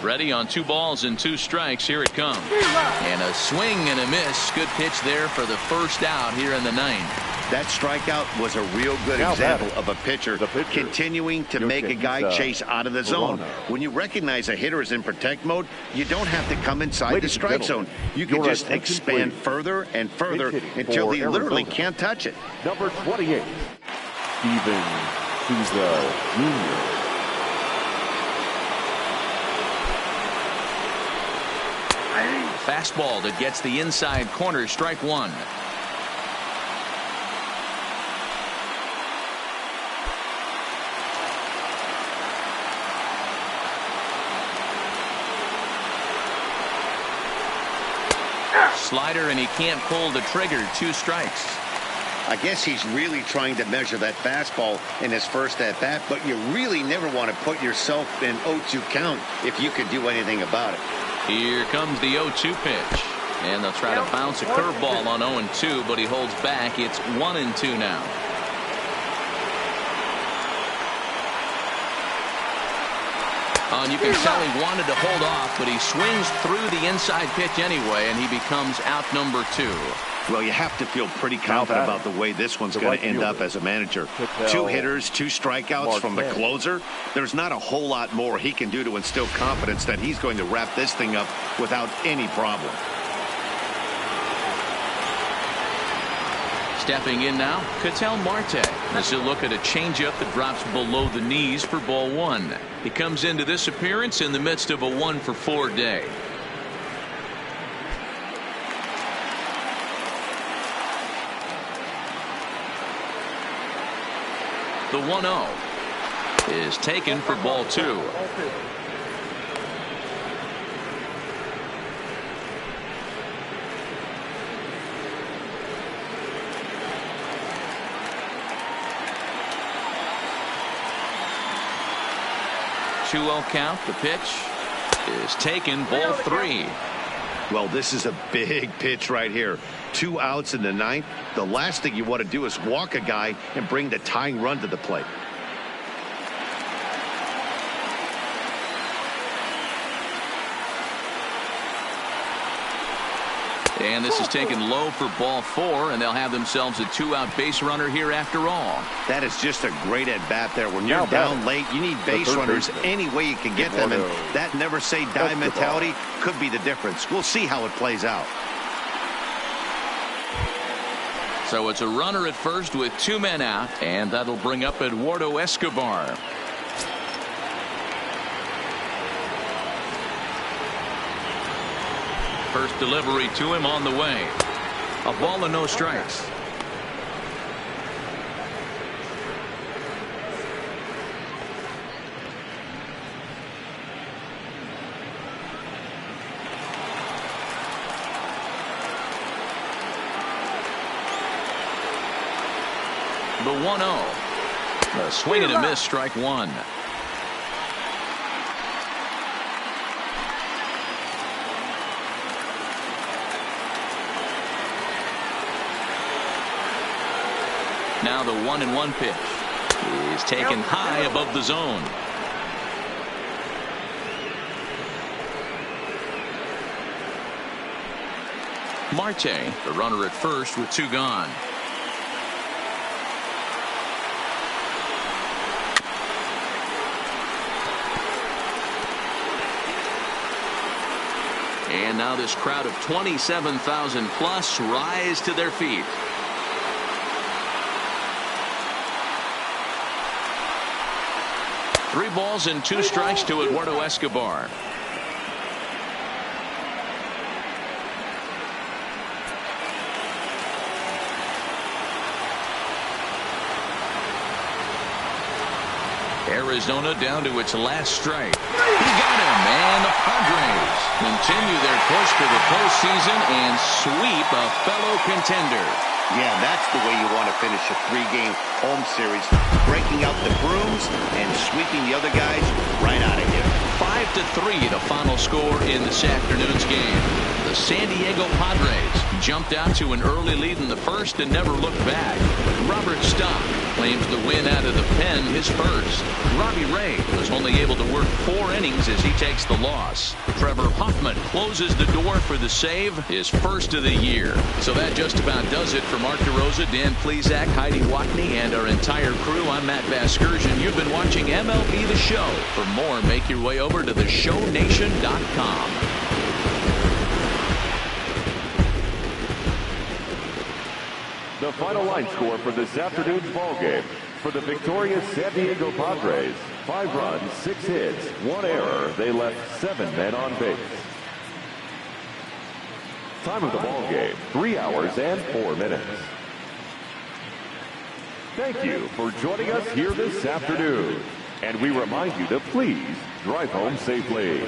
Ready on 2 balls and 2 strikes. Here it comes. And a swing and a miss. Good pitch there for the first out here in the 9th. That strikeout was a real good example of a pitcher continuing to make a guy chase out of the zone. When you recognize a hitter is in protect mode, you don't have to come inside the strike zone. You can just expand further and further until he literally can't touch it. Number 28, Steven Souza Jr. Fastball that gets the inside corner, strike 1. Slider, and he can't pull the trigger. 2 strikes. I guess he's really trying to measure that fastball in his first at-bat, but you really never want to put yourself in 0-2 count if you could do anything about it. Here comes the 0-2 pitch. And they'll try to bounce a curveball on 0-2, but he holds back. It's 1-2 now. And you can tell he wanted to hold off, but he swings through the inside pitch anyway, and he becomes out number 2. Well, you have to feel pretty confident about the way this one's going to end up as a manager. 2 hitters, 2 strikeouts from the closer. There's not a whole lot more he can do to instill confidence that he's going to wrap this thing up without any problem. Stepping in now, Ketel Marte. As he'll look at a changeup that drops below the knees for ball 1. He comes into this appearance in the midst of a 1-for-4 day. The 1-0 is taken for ball 2. Count. The pitch is taken. Ball 3. Well, this is a big pitch right here. 2 outs in the 9th. The last thing you want to do is walk a guy and bring the tying run to the plate. And this is taken low for ball 4, and they'll have themselves a 2-out base runner here after all. That is just a great at-bat there. When you're down late, you need base runners any way you can get them, and that never-say-die mentality could be the difference. We'll see how it plays out. So it's a runner at first with 2 men out, and that'll bring up Eduardo Escobar. First delivery to him on the way. A ball and no strikes. The 1-0. A swing and a miss, strike 1. Now the 1-1 pitch is taken high above the zone. Marte, the runner at first with 2 gone. And now this crowd of 27,000 plus rise to their feet. Three balls and 2 strikes to Eduardo Escobar. Arizona down to its last strike. He got him, and the Padres continue their course for the postseason and sweep a fellow contender. Yeah, that's the way you want to finish a 3-game home series, breaking out the brooms and sweeping the other guys right out of here. 5-3 the final score in this afternoon's game. The San Diego Padres jumped out to an early lead in the first and never looked back. Robert Stock claims the win out of the pen his first. Robbie Ray was only able to work 4 innings as he takes the loss. Trevor Hoffman closes the door for the save, his first of the year. So that just about does it for Mark DeRosa, Dan Plesac, Heidi Watney, and our entire crew. I'm Matt Vasgersian. You've been watching MLB The Show. For more, make your way over to theshownation.com. The final line score for this afternoon's ball game. For the victorious San Diego Padres, 5 runs, 6 hits, 1 error. They left 7 men on base. Time of the ball game, 3 hours and 4 minutes. Thank you for joining us here this afternoon. And we remind you to please drive home safely.